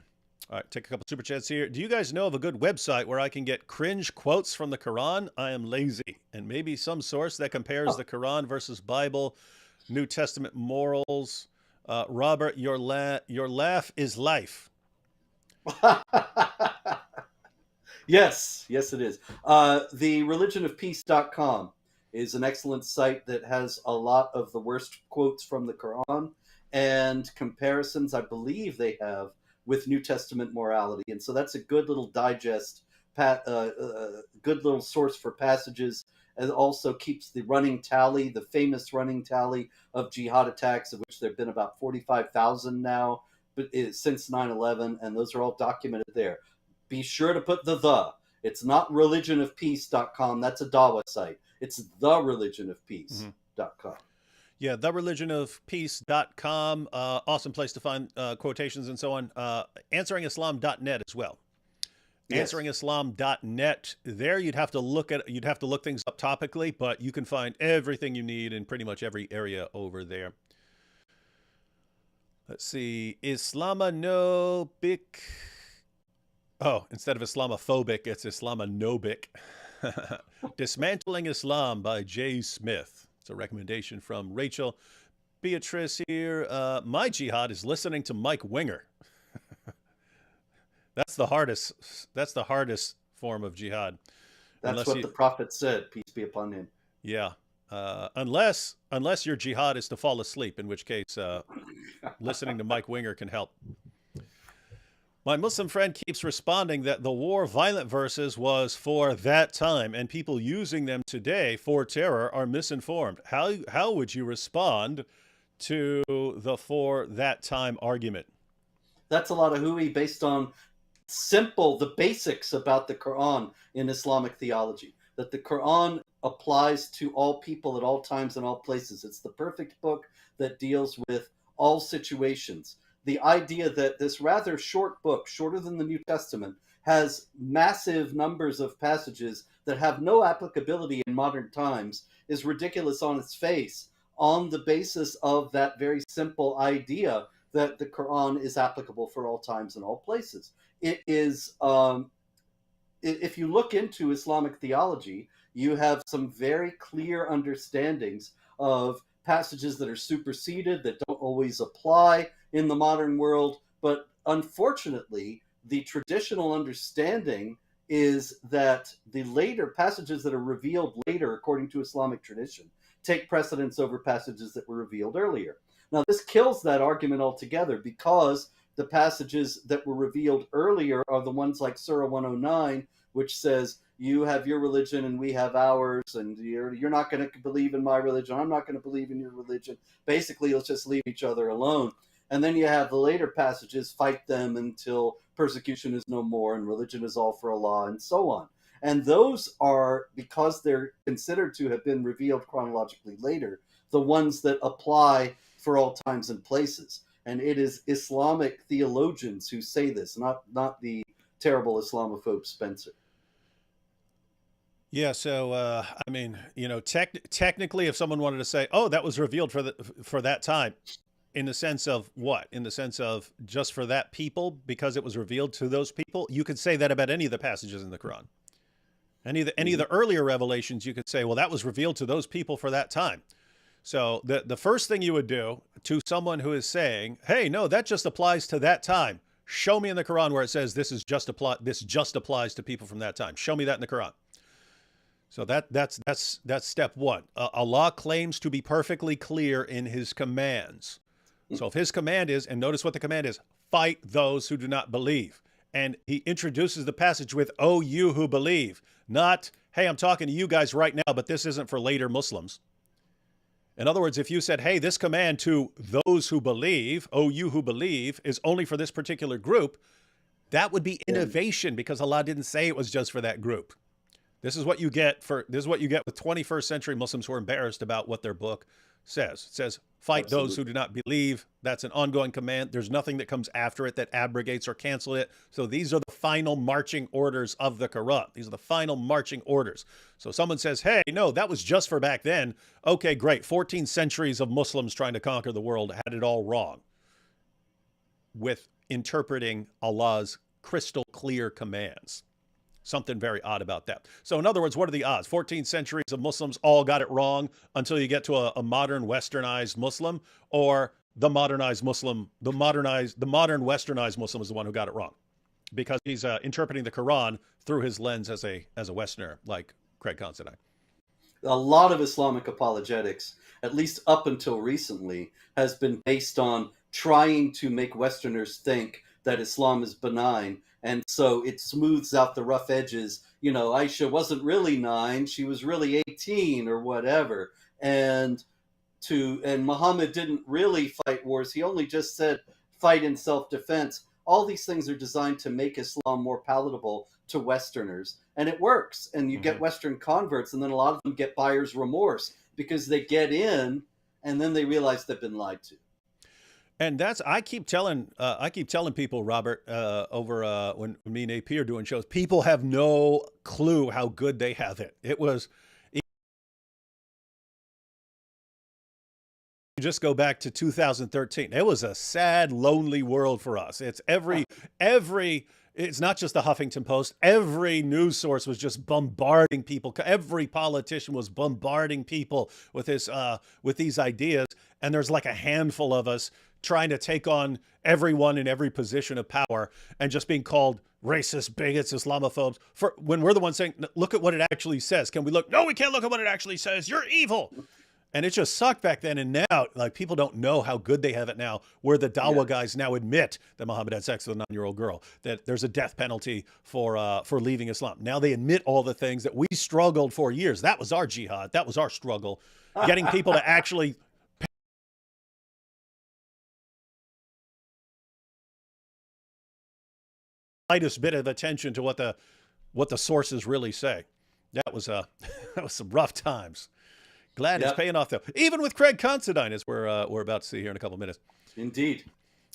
right, take a couple super chats here. Do you guys know of a good website where I can get cringe quotes from the Quran? I am lazy. And maybe some source that compares the Quran versus Bible, New Testament morals. Robert, your laugh is life.
Yes, it is. The religionofpeace.com is an excellent site that has a lot of the worst quotes from the Quran and comparisons, I believe they have, with New Testament morality. And so that's a good little digest, good little source for passages, and also keeps the running tally, the famous running tally of jihad attacks, of which there have been about 45,000 now since 9/11, and those are all documented there. Be sure to put the It's not religionofpeace.com. That's a Dawa site. It's thereligionofpeace.com.
Yeah, thereligionofpeace.com. Awesome place to find quotations and so on. Answeringislam.net as well.
Yes.
Answeringislam.net. There you'd have to look things up topically, but you can find everything you need in pretty much every area over there. Let's see. Islamanobic. Oh, instead of Islamophobic, it's Islamanobic. Dismantling Islam by Jay Smith. It's a recommendation from Rachel. Beatrice here. My jihad is listening to Mike Winger. That's the hardest form of jihad.
That's what the prophet said, peace be upon him.
Yeah. Unless your jihad is to fall asleep, in which case listening to Mike Winger can help. My Muslim friend keeps responding that the war violent verses was for that time, and people using them today for terror are misinformed. How would you respond to the for that time argument?
That's a lot of hooey based on the basics about the Quran in Islamic theology. That the Quran applies to all people at all times and all places. It's the perfect book that deals with all situations. The idea that this rather short book, shorter than the New Testament, has massive numbers of passages that have no applicability in modern times is ridiculous on its face, on the basis of that very simple idea that the Quran is applicable for all times and all places. It is, if you look into Islamic theology, you have some very clear understandings of passages that are superseded, that don't always apply in the modern world. But unfortunately, the traditional understanding is that the later passages that are revealed later, according to Islamic tradition, take precedence over passages that were revealed earlier. Now, this kills that argument altogether, because the passages that were revealed earlier are the ones like Surah 109, which says, you have your religion and we have ours, and you're not going to believe in my religion, I'm not going to believe in your religion. Basically, let's just leave each other alone. And then you have the later passages, fight them until persecution is no more and religion is all for Allah, and so on. And those are, because they're considered to have been revealed chronologically later, the ones that apply for all times and places. And it is Islamic theologians who say this, not the terrible Islamophobe Spencer.
Yeah, so I mean, technically, if someone wanted to say, "Oh, that was revealed for that time," in the sense of what? In the sense of just for that people, because it was revealed to those people, you could say that about any of the passages in the Quran. Any of the earlier revelations, you could say, "Well, that was revealed to those people for that time." So the first thing you would do to someone who is saying, "Hey, no, that just applies to that time. Show me in the Quran where it says this just applies to people from that time. Show me that in the Quran." So that's step one. Allah claims to be perfectly clear in his commands. So if his command is, and notice what the command is, fight those who do not believe. And he introduces the passage with, "Oh, you who believe," not, "Hey, I'm talking to you guys right now, but this isn't for later Muslims." In other words, if you said, "Hey, this command to those who believe, oh, you who believe, is only for this particular group," that would be innovation, because Allah didn't say it was just for that group. This is what you get with 21st century Muslims who are embarrassed about what their book says. It says, fight
Absolutely.
those who do not believe. That's an ongoing command. There's nothing that comes after it that abrogates or cancels it. So these are the final marching orders of the Quran. These are the final marching orders. So someone says, "Hey, no, that was just for back then." Okay, great. 14 centuries of Muslims trying to conquer the world had it all wrong with interpreting Allah's crystal clear commands. Something very odd about that. So in other words, what are the odds? 14 centuries of Muslims all got it wrong until you get to a modern westernized Muslim, or the modern westernized Muslim is the one who got it wrong because he's interpreting the Quran through his lens as a Westerner, like Craig Considine.
A lot of Islamic apologetics, at least up until recently, has been based on trying to make Westerners think that Islam is benign, and so it smooths out the rough edges. Aisha wasn't really 9, she was really 18 or whatever, and Muhammad didn't really fight wars, he only just said fight in self-defense. all these things are designed to make Islam more palatable to Westerners, and it works. And you get Western converts, and then a lot of them get buyer's remorse because they get in and then they realize they've been lied to.
And that's I keep telling people, Robert, over when me and AP are doing shows, people have no clue how good they have it. It was just go back to 2013. It was a sad, lonely world for us. It's every it's not just the Huffington Post. Every news source was just bombarding people. Every politician was bombarding people with this with these ideas. And there's like a handful of us trying to take on everyone in every position of power and just being called racist, bigots, Islamophobes for when we're the ones saying, look at what it actually says. Can we look? No, we can't look at what it actually says. You're evil. And it just sucked back then. And now, like, people don't know how good they have it now, where the Dawa guys now admit that Muhammad had sex with a 9-year-old girl, that there's a death penalty for leaving Islam. Now they admit all the things that we struggled for years. That was our jihad. That was our struggle, getting people to actually slightest bit of attention to what the sources really say. That was some rough times. Glad it's paying off though. Even with Craig Considine, as we're about to see here in a couple of minutes.
Indeed.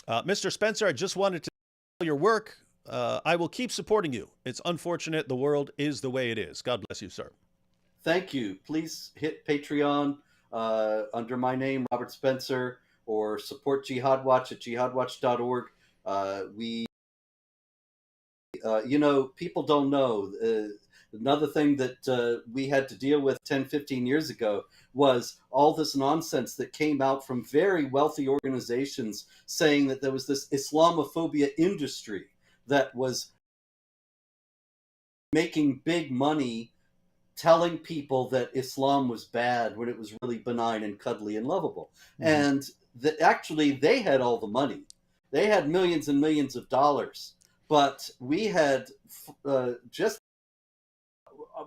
Mr. Spencer, I just wanted to tell your work. I will keep supporting you. It's unfortunate the world is the way it is. God bless you, sir.
Thank you. Please hit Patreon under my name, Robert Spencer, or support Jihad Watch at jihadwatch.org. People don't know. Another thing that we had to deal with 10, 15 years ago was all this nonsense that came out from very wealthy organizations saying that there was this Islamophobia industry that was making big money telling people that Islam was bad when it was really benign and cuddly and lovable. And that actually they had all the money. They had millions and millions of dollars. But we had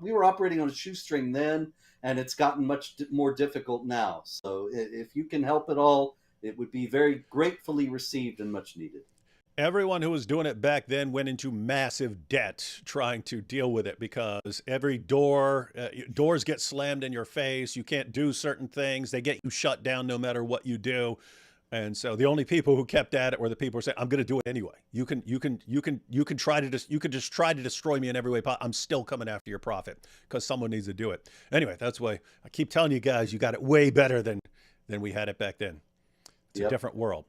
we were operating on a shoestring then, and it's gotten much more difficult now. So if you can help at all, it would be very gratefully received and much needed.
Everyone who was doing it back then went into massive debt trying to deal with it because every doors get slammed in your face. You can't do certain things. They get you shut down no matter what you do. And so the only people who kept at it were the people who saying, "I'm going to do it anyway. You can just try to destroy me in every way possible. I'm still coming after your profit because someone needs to do it." Anyway, that's why I keep telling you guys, you got it way better than we had it back then. It's a different world.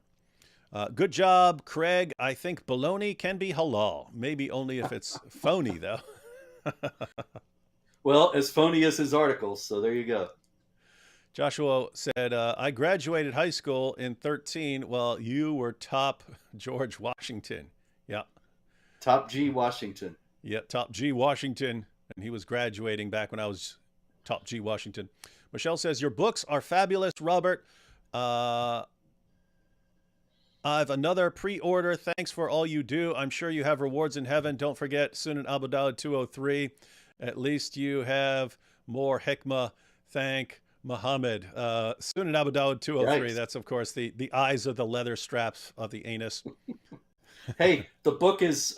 Good job, Craig. I think baloney can be halal. Maybe only if it's phony, though.
Well, as phony as his articles. So there you go.
Joshua said, I graduated high school in 13 while you were top George Washington. Yeah.
Top G Washington.
Yeah, top G Washington. And he was graduating back when I was top G Washington. Michelle says, your books are fabulous, Robert. I've another pre-order. Thanks for all you do. I'm sure you have rewards in heaven. Don't forget, Sunan Abu Dawud 203. At least you have more hikmah. Thank Muhammad. Sunan Abu Dawud 203. Yikes. That's, of course, the eyes of the leather straps of the anus.
Hey, the book has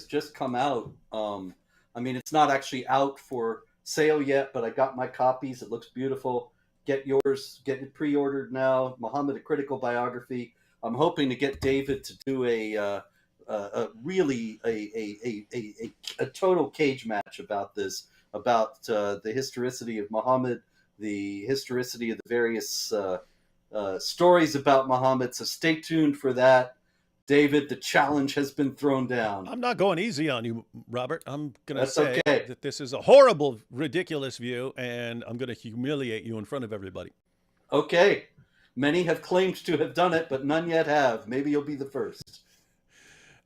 just come out. I mean, it's not actually out for sale yet, but I got my copies. It looks beautiful. Get yours. Get it pre-ordered now. Muhammad, a critical biography. I'm hoping to get David to do a total cage match about this, about the historicity of Muhammad, the historicity of the various stories about Muhammad. So stay tuned for that. David, the challenge has been thrown down.
I'm not going easy on you, Robert. I'm going to say that this is a horrible, ridiculous view, and I'm going to humiliate you in front of everybody.
Okay. Many have claimed to have done it, but none yet have. Maybe you'll be the first.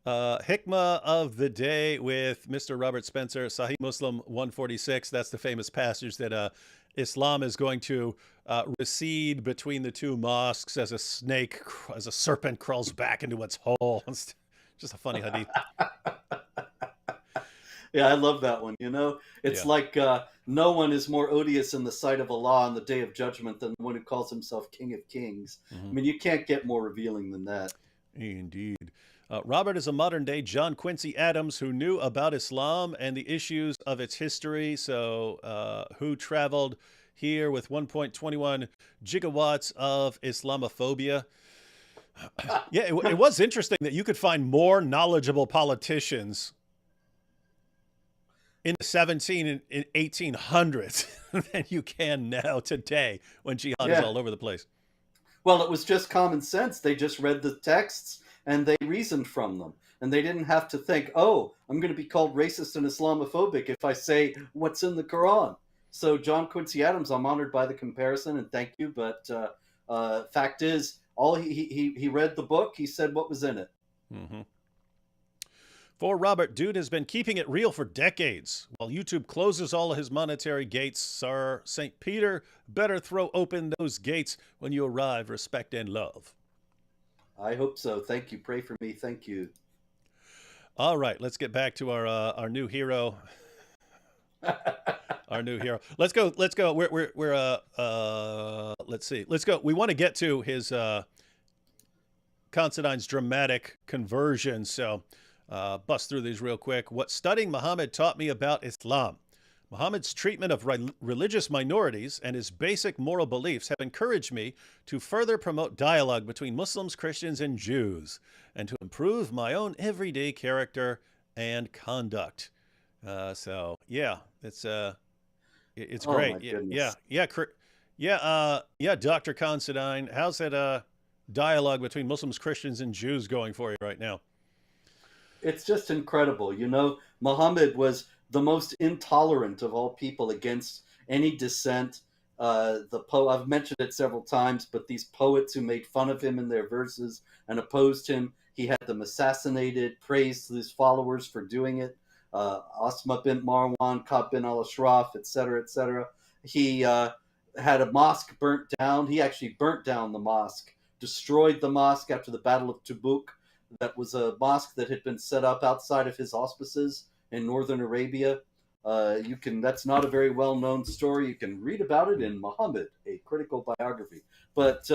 Hikmah of the day with Mr. Robert Spencer, Sahih Muslim 146. That's the famous passage that Islam is going to recede between the two mosques as a serpent crawls back into its hole. It's just a funny hadith.
Yeah, I love that one. You know, it's like no one is more odious in the sight of Allah on the day of judgment than the one who calls himself King of Kings. I mean, you can't get more revealing than that.
Indeed. Robert is a modern-day John Quincy Adams who knew about Islam and the issues of its history. So who traveled here with 1.21 gigawatts of Islamophobia. Yeah, it was interesting that you could find more knowledgeable politicians in the 17 and 1800s than you can now today when jihad is all over the place.
Well, it was just common sense. They just read the texts and they reasoned from them. And they didn't have to think, oh, I'm going to be called racist and Islamophobic if I say what's in the Quran. So John Quincy Adams, I'm honored by the comparison and thank you. But fact is, all he read the book. He said what was in it.
Mm-hmm. For Robert, dude has been keeping it real for decades. While YouTube closes all of his monetary gates, Sir St. Peter better throw open those gates when you arrive. Respect and love.
I hope so. Thank you. Pray for me. Thank you.
All right, let's get back to our new hero. Our new hero. Let's go. Let's go. Let's see. Let's go. We want to get to his Considine's dramatic conversion. So bust through these real quick. What studying Muhammad taught me about Islam. Muhammad's treatment of religious minorities and his basic moral beliefs have encouraged me to further promote dialogue between Muslims, Christians, and Jews, and to improve my own everyday character and conduct. So yeah, it's great. Yeah, Dr. Considine, how's that dialogue between Muslims, Christians, and Jews going for you right now?
It's just incredible. You know, Muhammad was the most intolerant of all people against any dissent. I've mentioned it several times, but these poets who made fun of him in their verses and opposed him, he had them assassinated, praised his followers for doing it. Asma bint Marwan, Ka'b bin al-Ashraf, etc., etc. He had a mosque burnt down. He actually burnt down the mosque, destroyed the mosque after the Battle of Tabuk. That was a mosque that had been set up outside of his auspices in northern Arabia. That's not a very well-known story. You can read about it in Muhammad, a critical biography. But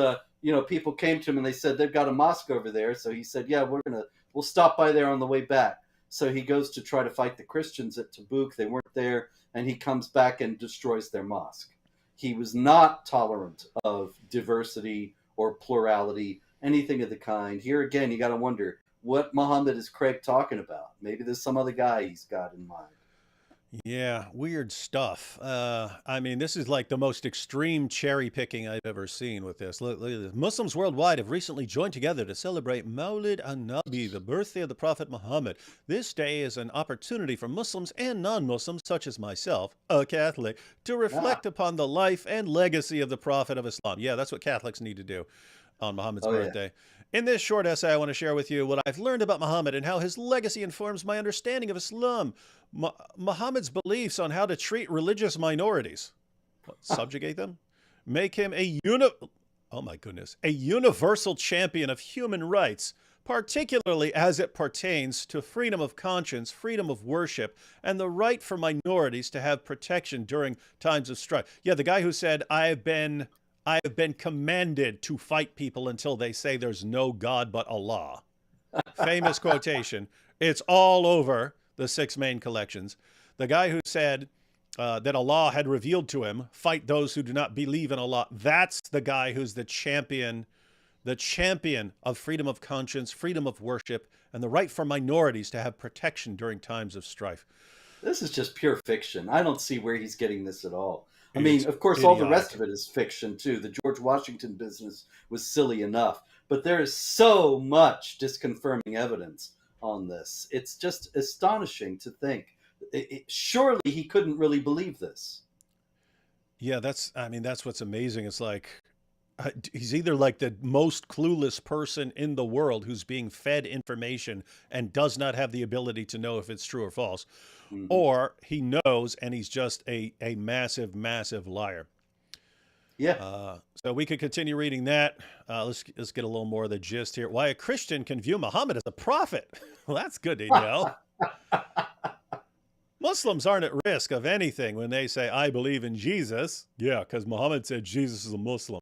people came to him and they said they've got a mosque over there. So he said, yeah, we'll stop by there on the way back. So he goes to try to fight the Christians at Tabuk. They weren't there, and he comes back and destroys their mosque. He was not tolerant of diversity or plurality, anything of the kind. Here again, you got to wonder, what Muhammad is Craig talking about? Maybe there's some other guy he's got in mind.
Yeah, weird stuff. I mean, this is like the most extreme cherry picking I've ever seen with this. Look at this. Muslims worldwide have recently joined together to celebrate Mawlid an-Nabi, the birthday of the Prophet Muhammad. This day is an opportunity for Muslims and non-Muslims, such as myself, a Catholic, to reflect upon the life and legacy of the Prophet of Islam. Yeah, that's what Catholics need to do on Muhammad's birthday. Yeah. In this short essay, I want to share with you what I've learned about Muhammad and how his legacy informs my understanding of Islam. Muhammad's beliefs on how to treat religious minorities, subjugate them, make him a universal champion of human rights, particularly as it pertains to freedom of conscience, freedom of worship, and the right for minorities to have protection during times of strife. Yeah, the guy who said, I have been commanded to fight people until they say there's no God but Allah. Famous quotation. It's all over the 6 main collections. The guy who said that Allah had revealed to him, fight those who do not believe in Allah. That's the guy who's the champion of freedom of conscience, freedom of worship, and the right for minorities to have protection during times of strife.
This is just pure fiction. I don't see where he's getting this at all. I mean, of course, all the rest of it is fiction, too. The George Washington business was silly enough. But there is so much disconfirming evidence on this. It's just astonishing to think. Surely he couldn't really believe this.
Yeah, that's what's amazing. It's like he's either like the most clueless person in the world who's being fed information and does not have the ability to know if it's true or false, or he knows and he's just a massive, massive liar.
Yeah.
So we could continue reading that. Let's get a little more of the gist here. Why a Christian can view Muhammad as a prophet. Well, that's good to know. Muslims aren't at risk of anything when they say, I believe in Jesus. Yeah, because Muhammad said Jesus is a Muslim.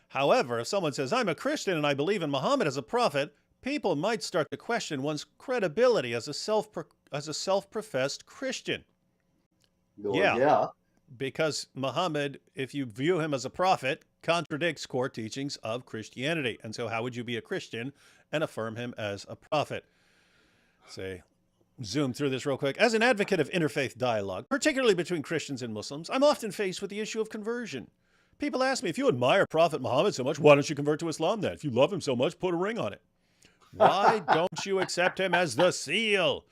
However, if someone says, I'm a Christian and I believe in Muhammad as a prophet, people might start to question one's credibility as a self-professed Christian.
Well,
Yeah,
yeah.
because Muhammad, if you view him as a prophet, contradicts core teachings of Christianity. And so how would you be a Christian and affirm him as a prophet? Say, zoom through this real quick. As an advocate of interfaith dialogue, particularly between Christians and Muslims, I'm often faced with the issue of conversion. People ask me, if you admire Prophet Muhammad so much, why don't you convert to Islam then? If you love him so much, put a ring on it. Why don't you accept him as the seal?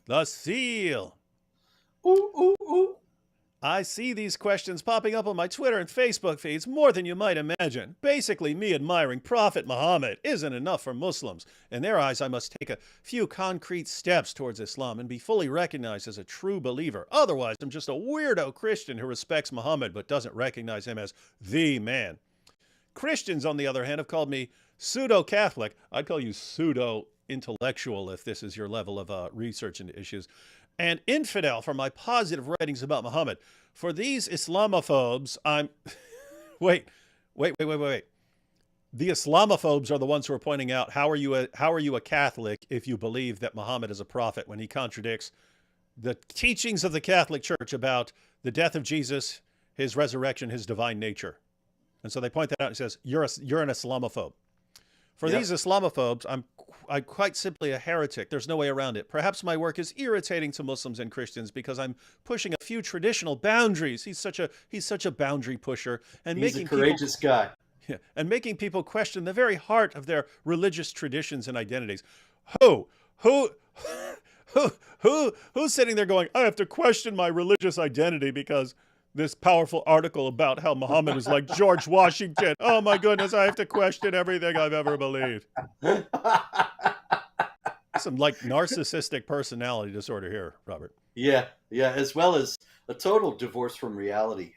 The seal.
Ooh, ooh, ooh.
I see these questions popping up on my Twitter and Facebook feeds more than you might imagine. Basically, me admiring Prophet Muhammad isn't enough for Muslims. In their eyes, I must take a few concrete steps towards Islam and be fully recognized as a true believer. Otherwise, I'm just a weirdo Christian who respects Muhammad but doesn't recognize him as the man. Christians, on the other hand, have called me pseudo-Catholic. I'd call you pseudo-intellectual if this is your level of research into issues. And infidel for my positive writings about Muhammad. For these Islamophobes, I'm... Wait. The Islamophobes are the ones who are pointing out, how are you a Catholic if you believe that Muhammad is a prophet when he contradicts the teachings of the Catholic Church about the death of Jesus, his resurrection, his divine nature? And so they point that out and says, you're an Islamophobe. For these Islamophobes, I'm quite simply a heretic. There's no way around it. Perhaps my work is irritating to Muslims and Christians because I'm pushing a few traditional boundaries. He's such a boundary pusher, and
He's a courageous guy.
Yeah, and making people question the very heart of their religious traditions and identities. Who's sitting there going, I have to question my religious identity because this powerful article about how Muhammad is like George Washington. Oh my goodness, I have to question everything I've ever believed. Some like narcissistic personality disorder here, Robert.
Yeah, as well as a total divorce from reality.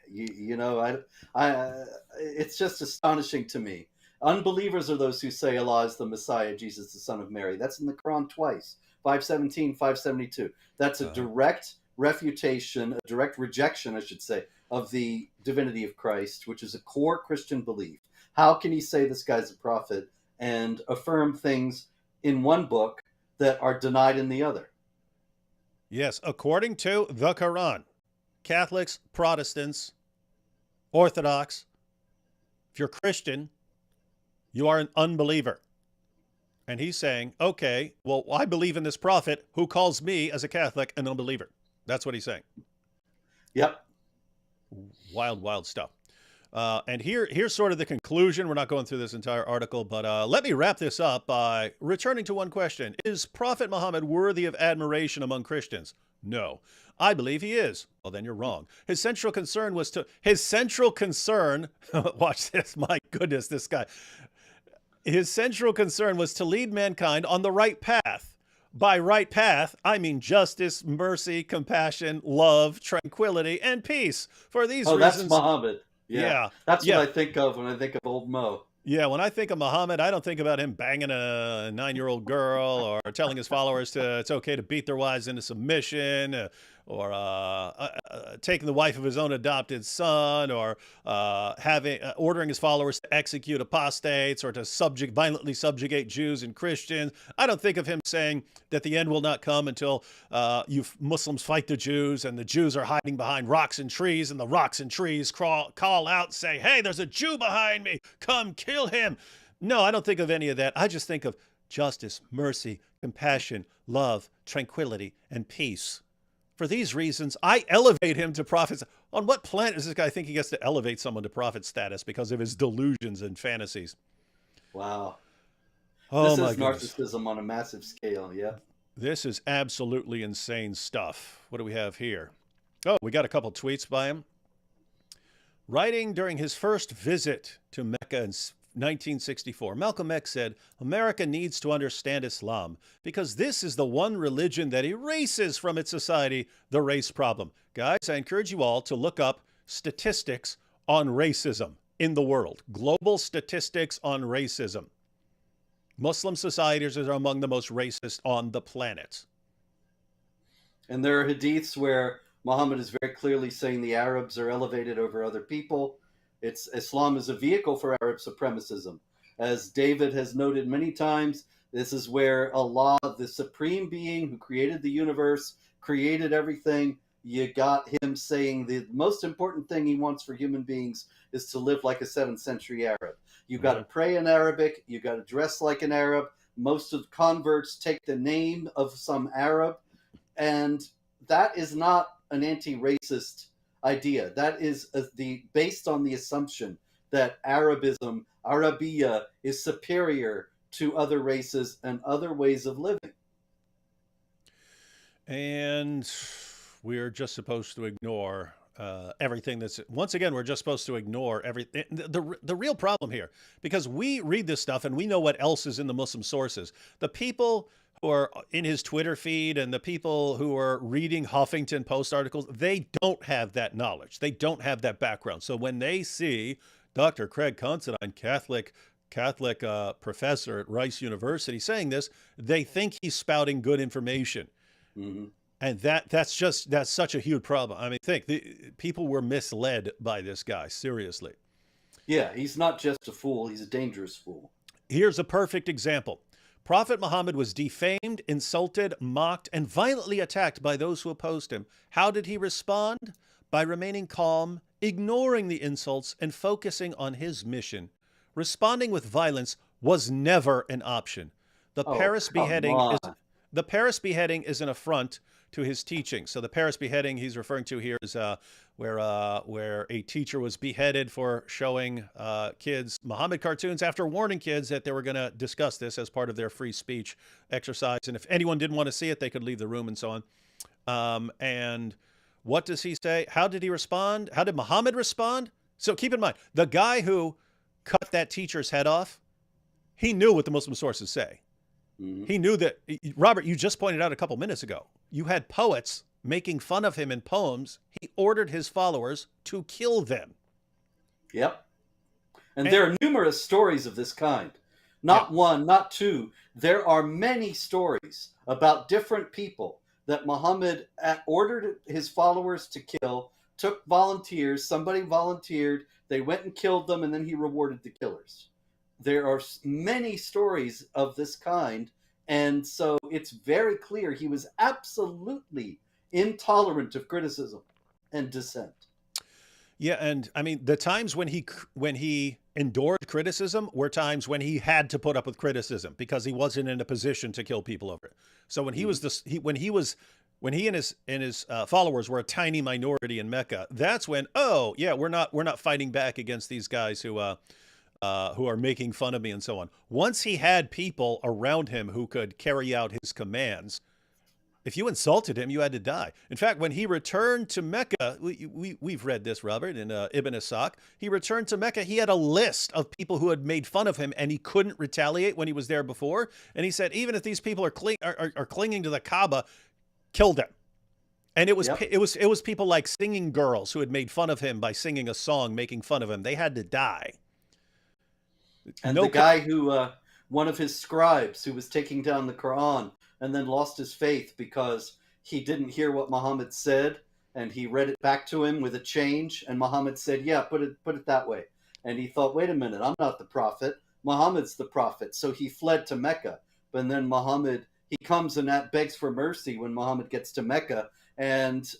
It's just astonishing to me. Unbelievers are those who say Allah is the Messiah, Jesus the Son of Mary. That's in the Quran twice, 517, 572. That's a direct refutation, a direct rejection, I should say, of the divinity of Christ, which is a core Christian belief. How can he say this guy's a prophet and affirm things in one book that are denied in the other?
Yes, according to the Quran, Catholics, Protestants, Orthodox, if you're Christian, you are an unbeliever. And he's saying, okay, well, I believe in this prophet who calls me as a Catholic an unbeliever. That's what he's saying.
Yep.
Wild, wild stuff. And here's sort of the conclusion. We're not going through this entire article, but let me wrap this up by returning to one question. Is Prophet Muhammad worthy of admiration among Christians? No. I believe he is. Well, then you're wrong. His central concern, watch this, my goodness, this guy. His central concern was to lead mankind on the right path. By right path, I mean justice, mercy, compassion, love, tranquility, and peace. For these reasons...
that's Muhammad.
Yeah.
That's what I think of when I think of old Mo.
Yeah, when I think of Muhammad, I don't think about him banging a 9-year-old girl or telling his followers it's okay to beat their wives into submission, or taking the wife of his own adopted son, or ordering his followers to execute apostates or to violently subjugate Jews and Christians. I don't think of him saying that the end will not come until you Muslims fight the Jews and the Jews are hiding behind rocks and trees, and the rocks and trees call out and say, hey, there's a Jew behind me, come kill him. No, I don't think of any of that. I just think of justice, mercy, compassion, love, tranquility, and peace. For these reasons, I elevate him to prophet. On what planet does this guy think he gets to elevate someone to prophet status because of his delusions and fantasies?
Wow.
Oh,
this is
my goodness.
narcissism on a massive scale, yeah.
This is absolutely insane stuff. What do we have here? Oh, we got a couple tweets by him. Writing during his first visit to Mecca in 1964, Malcolm X said, America needs to understand Islam because this is the one religion that erases from its society the race problem. Guys, I encourage you all to look up statistics on racism in the world. Global statistics on racism. Muslim societies are among the most racist on the planet.
And there are hadiths where Muhammad is very clearly saying the Arabs are elevated over other people. Islam is a vehicle for Arab supremacism. As David has noted many times, This is where Allah, the supreme being who created the universe, created everything. You got him saying the most important thing he wants for human beings is to live like a 7th century Arab. You got to pray in Arabic. You got to dress like an Arab. Most of the converts take the name of some Arab. And that is not an anti-racist idea. That is based on the assumption that Arabism, Arabiya, is superior to other races and other ways of living.
And we're just supposed to ignore everything that's, once again, we're just supposed to ignore everything. The real problem here, because we read this stuff and we know what else is in the Muslim sources. The people who are in his Twitter feed and the people who are reading Huffington Post articles, they don't have that knowledge. They don't have that background. So when they see Dr. Craig Considine, Catholic professor at Rice University, saying this, they think he's spouting good information.
Mm-hmm.
And that's such a huge problem. I mean, people were misled by this guy, seriously.
Yeah, he's not just a fool, he's a dangerous fool.
Here's a perfect example. Prophet Muhammad was defamed, insulted, mocked, and violently attacked by those who opposed him. How did he respond? By remaining calm, ignoring the insults, and focusing on his mission. Responding with violence was never an option. The Paris beheading is an affront to his teaching. So the Paris beheading he's referring to here is where a teacher was beheaded for showing kids Muhammad cartoons after warning kids that they were going to discuss this as part of their free speech exercise. And if anyone didn't want to see it, they could leave the room and so on. And what does he say? How did he respond? How did Muhammad respond? So keep in mind, the guy who cut that teacher's head off, he knew what the Muslim sources say. Mm-hmm. He knew that, Robert, you just pointed out a couple minutes ago, you had poets making fun of him in poems. He ordered his followers to kill them.
Yep. And there are numerous stories of this kind. Not one, not two. There are many stories about different people that Muhammad ordered his followers to kill, took volunteers, somebody volunteered, they went and killed them, and then he rewarded the killers. There are many stories of this kind, and so it's very clear he was absolutely intolerant of criticism and dissent.
Yeah, and I mean, the times when he endured criticism were times when he had to put up with criticism because he wasn't in a position to kill people over it. So when he was when he and his followers were a tiny minority in Mecca, that's when, oh yeah, we're not fighting back against these guys who are making fun of me and so on. Once he had people around him who could carry out his commands, if you insulted him, you had to die. In fact, when he returned to Mecca, we've read this, Robert, in Ibn Ishaq. He returned to Mecca. He had a list of people who had made fun of him, and he couldn't retaliate when he was there before. And he said, even if these people are clinging to the Kaaba, kill them. And it was people like singing girls who had made fun of him by singing a song, making fun of him. They had to die.
And the guy who, one of his scribes who was taking down the Quran and then lost his faith because he didn't hear what Muhammad said, and he read it back to him with a change, and Muhammad said, yeah, put it that way. And he thought, wait a minute, I'm not the prophet. Muhammad's the prophet. So he fled to Mecca. But then he comes and begs for mercy when Muhammad gets to Mecca, and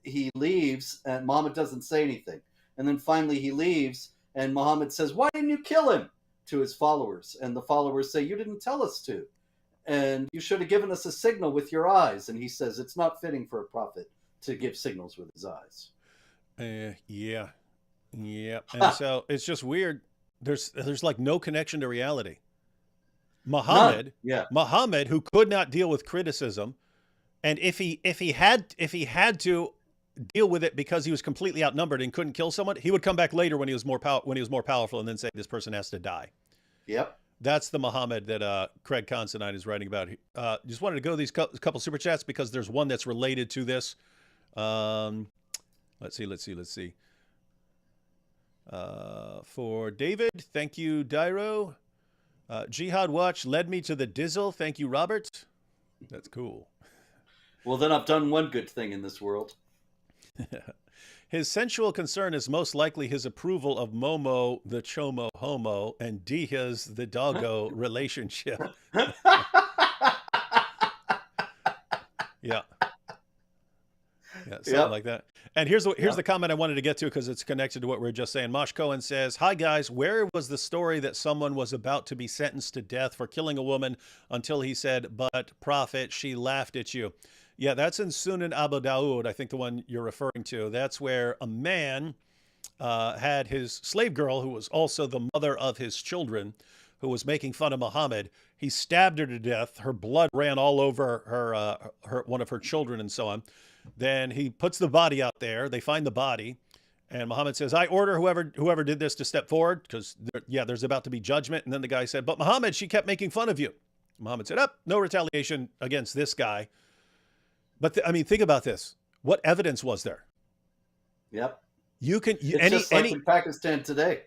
he leaves, and Muhammad doesn't say anything. And then finally he leaves, and Muhammad says, why didn't you kill him? To his followers. And the followers say, you didn't tell us to. And you should have given us a signal with your eyes. And he says, it's not fitting for a prophet to give signals with his eyes.
Yeah. And so it's just weird. There's like no connection to reality. Muhammad, who could not deal with criticism, and if he had to deal with it because he was completely outnumbered and couldn't kill someone, he would come back later when he was more powerful and then say this person has to die.
Yep. That's
the Muhammad that Craig Considine is writing about. Just wanted to go to these couple super chats because there's one that's related to this. Let's see. For David, thank you, Dairo. Jihad Watch led me to the Dizzle. Thank you, Robert. That's cool.
Well, then I've done one good thing in this world.
His sensual concern is most likely his approval of Momo the Chomo Homo and Diaz the Doggo relationship. Yeah. Yeah, something
Yep.
like that. And here's
Yep.
the comment I wanted to get to because it's connected to what we were just saying. Mosh Cohen says, "Hi guys, where was the story that someone was about to be sentenced to death for killing a woman until he said, 'But prophet, she laughed at you'?" Yeah, that's in Sunan Abu Dawood, I think the one you're referring to. That's where a man had his slave girl, who was also the mother of his children, who was making fun of Muhammad. He stabbed her to death. Her blood ran all over her one of her children and so on. Then he puts the body out there. They find the body. And Muhammad says, "I order whoever did this to step forward because, there's about to be judgment." And then the guy said, "But Muhammad, she kept making fun of you." Muhammad said, no retaliation against this guy. But think about this. What evidence was there?
Yep.
It's
just like in Pakistan today.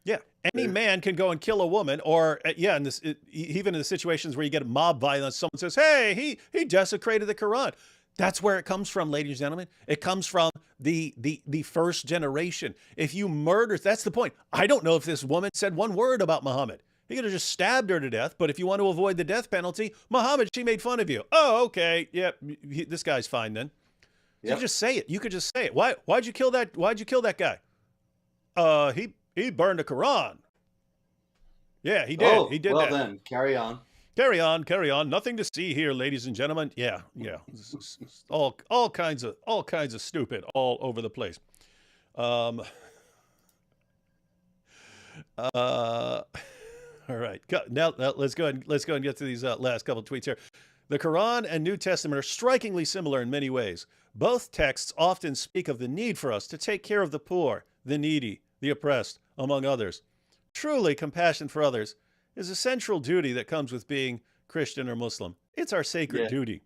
Yeah, any man can go and kill a woman, or even in the situations where you get mob violence, someone says, "Hey, he desecrated the Quran." That's where it comes from, ladies and gentlemen. It comes from the first generation. If you murder, that's the point. I don't know if this woman said one word about Muhammad. He could have just stabbed her to death. But if you want to avoid the death penalty, Muhammad, she made fun of you. Oh, okay, yep, this guy's fine then. Yep. You just say it. You could just say it. Why'd you kill that? Why'd you kill that guy? He burned the Quran. Yeah, he did. He did that.
Well then, carry on.
Carry on. Nothing to see here, ladies and gentlemen. Yeah. all kinds of stupid all over the place. All right. Now let's go and get to these last couple of tweets here. The Quran and New Testament are strikingly similar in many ways. Both texts often speak of the need for us to take care of the poor, the needy, the oppressed, among others. Truly, compassion for others is a central duty that comes with being Christian or Muslim. It's our sacred duty.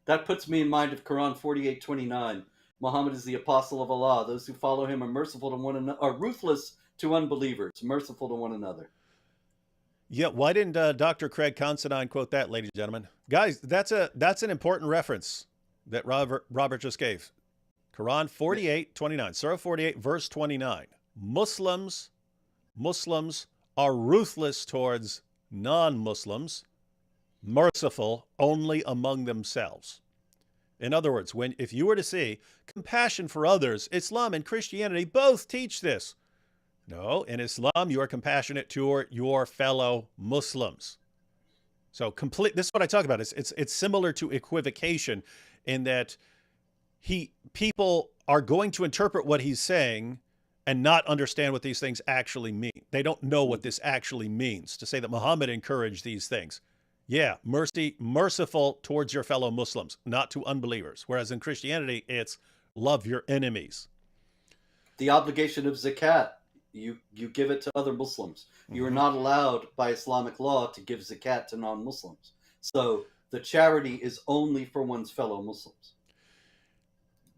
That puts me in mind of Quran 48:29. Muhammad is the apostle of Allah. Those who follow him are merciful to one another, are ruthless to unbelievers, merciful to one another.
Yeah, why didn't Dr. Craig Considine quote that, ladies and gentlemen? Guys, that's an important reference that Robert just gave. Quran 48:29, Surah 48, verse 29. Muslims are ruthless towards non-Muslims, merciful only among themselves. In other words, if you were to see compassion for others, Islam and Christianity both teach this. No, in Islam, you are compassionate toward your fellow Muslims. So this is what I talk about. It's similar to equivocation in that people are going to interpret what he's saying and not understand what these things actually mean. They don't know what this actually means. To say that Muhammad encouraged these things. Yeah, merciful towards your fellow Muslims, not to unbelievers. Whereas in Christianity, it's love your enemies.
The obligation of zakat, you give it to other Muslims. You are not allowed by Islamic law to give zakat to non-Muslims. So the charity is only for one's fellow Muslims.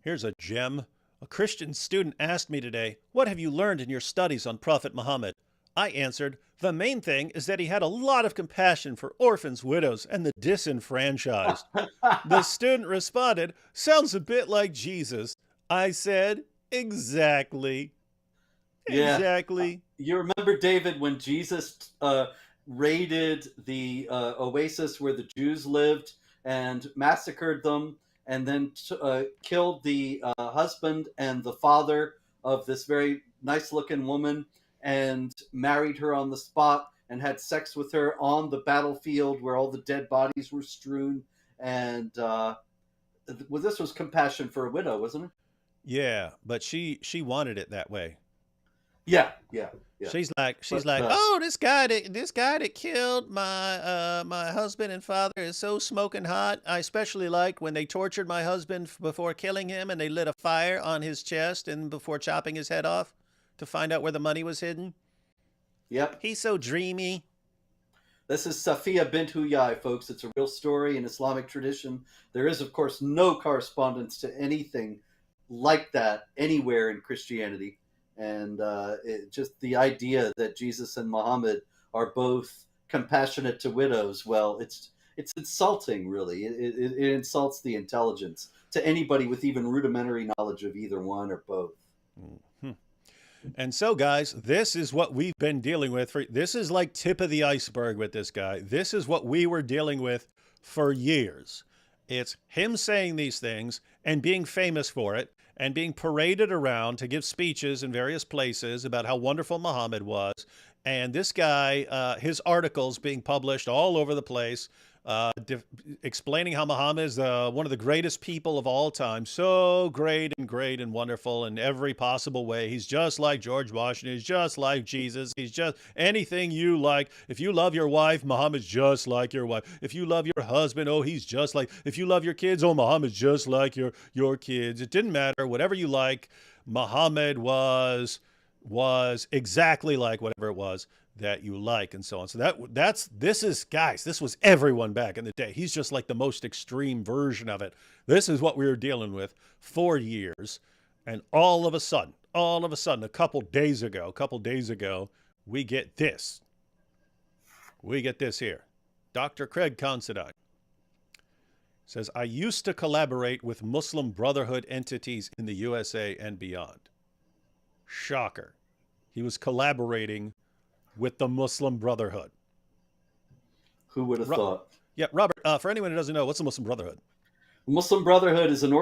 Here's a gem. A Christian student asked me today, "What have you learned in your studies on Prophet Muhammad?" I answered, "The main thing is that he had a lot of compassion for orphans, widows, and the disenfranchised." The student responded, "Sounds a bit like Jesus." I said, "Exactly.
Yeah.
Exactly."
You remember, David, when Jesus raided the oasis where the Jews lived and massacred them, and then killed the husband and the father of this very nice-looking woman and married her on the spot and had sex with her on the battlefield where all the dead bodies were strewn. And this was compassion for a widow, wasn't it?
Yeah, but she wanted it that way.
Yeah.
She's like, "Oh, this guy that killed my husband and father is so smoking hot. I especially like when they tortured my husband before killing him, and they lit a fire on his chest and before chopping his head off to find out where the money was hidden."
Yep.
He's so dreamy.
This is Safiya bint Huyai, folks. It's a real story in Islamic tradition. There is, of course, no correspondence to anything like that anywhere in Christianity. And just the idea that Jesus and Muhammad are both compassionate to widows, well, it's insulting, really. It insults the intelligence to anybody with even rudimentary knowledge of either one or both.
Mhm. And so, guys, this is what we've been dealing with. This is like tip of the iceberg with this guy. This is what we were dealing with for years. It's him saying these things and being famous for it and being paraded around to give speeches in various places about how wonderful Muhammad was. And this guy, his articles being published all over the place, explaining how Muhammad is one of the greatest people of all time. So great and wonderful in every possible way. He's just like George Washington. He's just like Jesus. He's just anything you like. If you love your wife, Muhammad's just like your wife. If you love your husband, oh, he's just like. If you love your kids, oh, Muhammad's just like your kids. It didn't matter. Whatever you like, Muhammad was exactly like whatever it was that you like, and so on. So this was everyone back in the day. He's just like the most extreme version of it. This is what we were dealing with for years, and all of a sudden, a couple days ago, we get this. We get this here. Dr. Craig Considine says, I used to collaborate with Muslim Brotherhood entities in the USA and beyond. Shocker. He was collaborating with the Muslim Brotherhood.
Who would have thought?
Yeah, Robert, for anyone who doesn't know, what's the Muslim Brotherhood?
The Muslim Brotherhood is an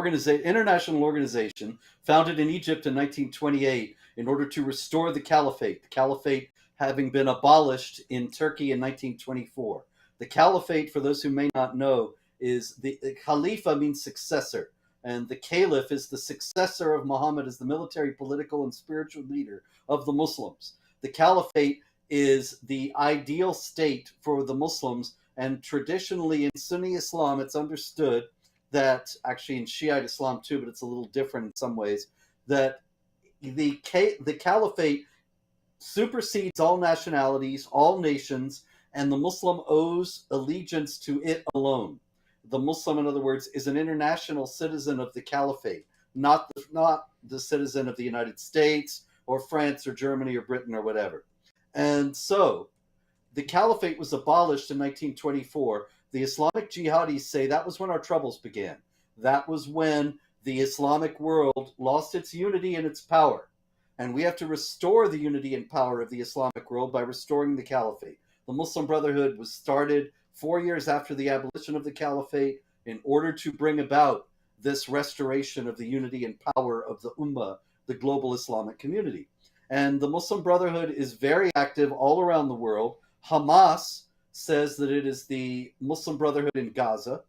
international organization founded in Egypt in 1928 in order to restore the caliphate. The caliphate having been abolished in Turkey in 1924. The caliphate, for those who may not know, is the Khalifa means successor. And the Caliph is the successor of Muhammad as the military, political, and spiritual leader of the Muslims. The Caliphate is the ideal state for the Muslims, and traditionally in Sunni Islam, it's understood that, actually in Shiite Islam too, but it's a little different in some ways, that the Caliphate supersedes all nationalities, all nations, and the Muslim owes allegiance to it alone. The Muslim, in other words, is an international citizen of the Caliphate, not the citizen of the United States or France or Germany or Britain or whatever. And so the Caliphate was abolished in 1924. The Islamic jihadis say that was when our troubles began. That was when the Islamic world lost its unity and its power. And we have to restore the unity and power of the Islamic world by restoring the Caliphate. The Muslim Brotherhood was started 4 years after the abolition of the Caliphate in order to bring about this restoration of the unity and power of the Ummah, the global Islamic community. And the Muslim Brotherhood is very active all around the world. Hamas says that it is the Muslim Brotherhood in Gaza.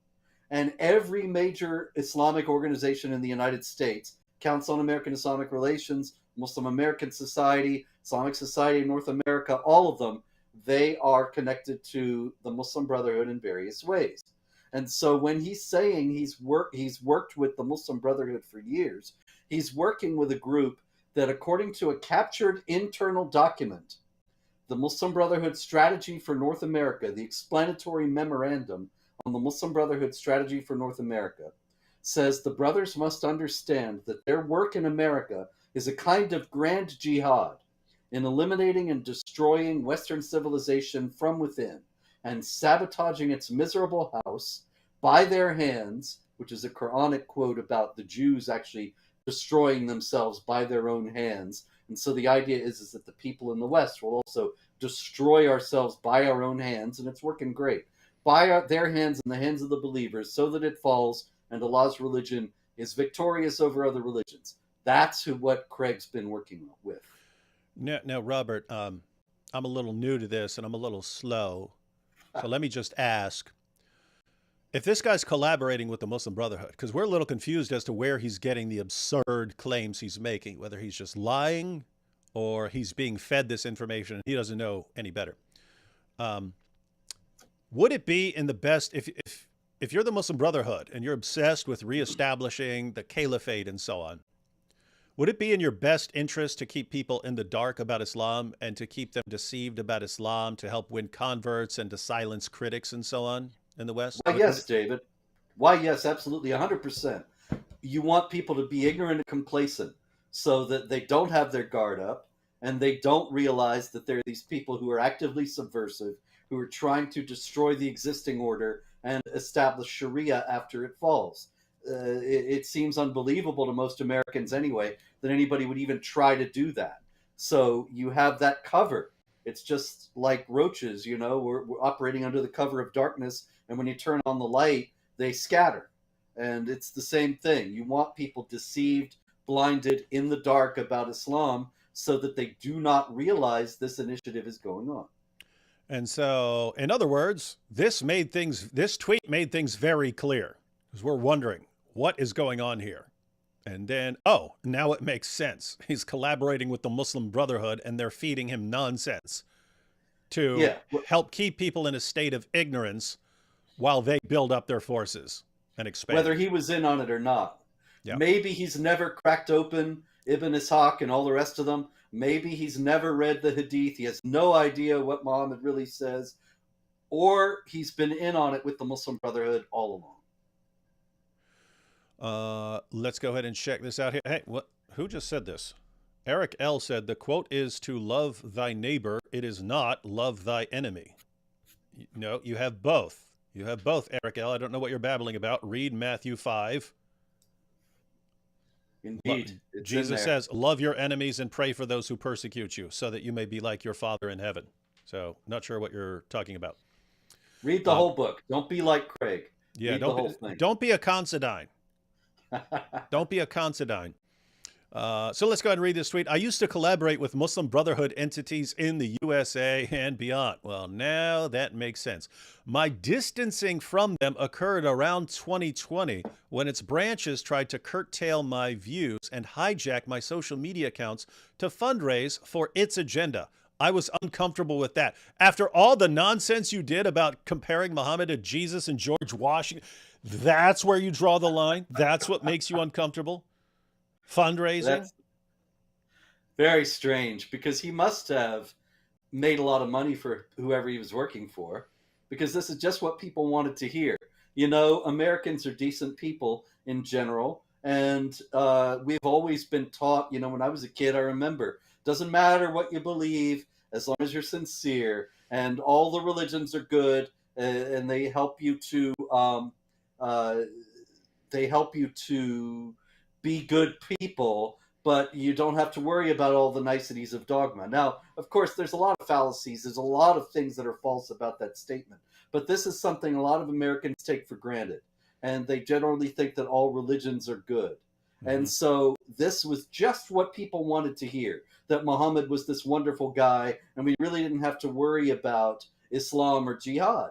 And every major Islamic organization in the United States, Council on American Islamic Relations, Muslim American Society, Islamic Society of North America, all of them, they are connected to the Muslim Brotherhood in various ways. And so when he's saying he's worked with the Muslim Brotherhood for years, he's working with a group that, according to a captured internal document, the Muslim Brotherhood Strategy for North America, the explanatory memorandum on the Muslim Brotherhood Strategy for North America, says the brothers must understand that their work in America is a kind of grand jihad in eliminating and destroying Western civilization from within and sabotaging its miserable house by their hands, which is a Quranic quote about the Jews actually destroying themselves by their own hands. And so the idea is that the people in the West will also destroy ourselves by our own hands, and it's working great, by their hands and the hands of the believers, so that it falls and Allah's religion is victorious over other religions. That's what Craig's been working with.
Now, Robert, I'm a little new to this and I'm a little slow. So let me just ask, if this guy's collaborating with the Muslim Brotherhood, because we're a little confused as to where he's getting the absurd claims he's making, whether he's just lying or he's being fed this information and he doesn't know any better. Would it be in the best, if you're the Muslim Brotherhood and you're obsessed with reestablishing the caliphate and so on, would it be in your best interest to keep people in the dark about Islam and to keep them deceived about Islam, to help win converts and to silence critics and so on in the West?
Why, yes, David. Why, yes, absolutely, 100%. You want people to be ignorant and complacent so that they don't have their guard up and they don't realize that there are these people who are actively subversive, who are trying to destroy the existing order and establish Sharia after it falls. It seems unbelievable to most Americans anyway that anybody would even try to do that. So you have that cover. It's just like roaches, you know, we're operating under the cover of darkness, and when you turn on the light, they scatter. And it's the same thing. You want people deceived, blinded in the dark about Islam so that they do not realize this initiative is going on.
And so, in other words, this tweet made things very clear, because we're wondering what is going on here. And then, oh, now it makes sense. He's collaborating with the Muslim Brotherhood, and they're feeding him nonsense to help keep people in a state of ignorance while they build up their forces and expand.
Whether he was in on it or not.
Yeah.
Maybe he's never cracked open Ibn Ishaq and all the rest of them. Maybe he's never read the Hadith. He has no idea what Muhammad really says. Or he's been in on it with the Muslim Brotherhood all along.
Let's go ahead and check this out here. Hey, who just said this? Eric L. said, the quote is to love thy neighbor. It is not love thy enemy. No, you have both. You have both, Eric L. I don't know what you're babbling about. Read Matthew 5.
Indeed.
Jesus says, love your enemies and pray for those who persecute you so that you may be like your Father in heaven. So not sure what you're talking about.
Read the whole book. Don't be like Craig.
Yeah,
Read the whole thing.
Don't be a Considine. Don't be a Considine. So let's go ahead and read this tweet. I used to collaborate with Muslim Brotherhood entities in the USA and beyond. Well, now that makes sense. My distancing from them occurred around 2020 when its branches tried to curtail my views and hijack my social media accounts to fundraise for its agenda. I was uncomfortable with that. After all the nonsense you did about comparing Muhammad to Jesus and George Washington, that's where you draw the line? That's what makes you uncomfortable? Fundraising?
That's very strange, because he must have made a lot of money for whoever he was working for, because this is just what people wanted to hear. You know, Americans are decent people in general, and we've always been taught, you know, when I was a kid, I remember, doesn't matter what you believe, as long as you're sincere, and all the religions are good, and they help you to be good people, but you don't have to worry about all the niceties of dogma. Now, of course, there's a lot of fallacies. There's a lot of things that are false about that statement. But this is something a lot of Americans take for granted. And they generally think that all religions are good. Mm-hmm. And so this was just what people wanted to hear, that Muhammad was this wonderful guy, and we really didn't have to worry about Islam or jihad.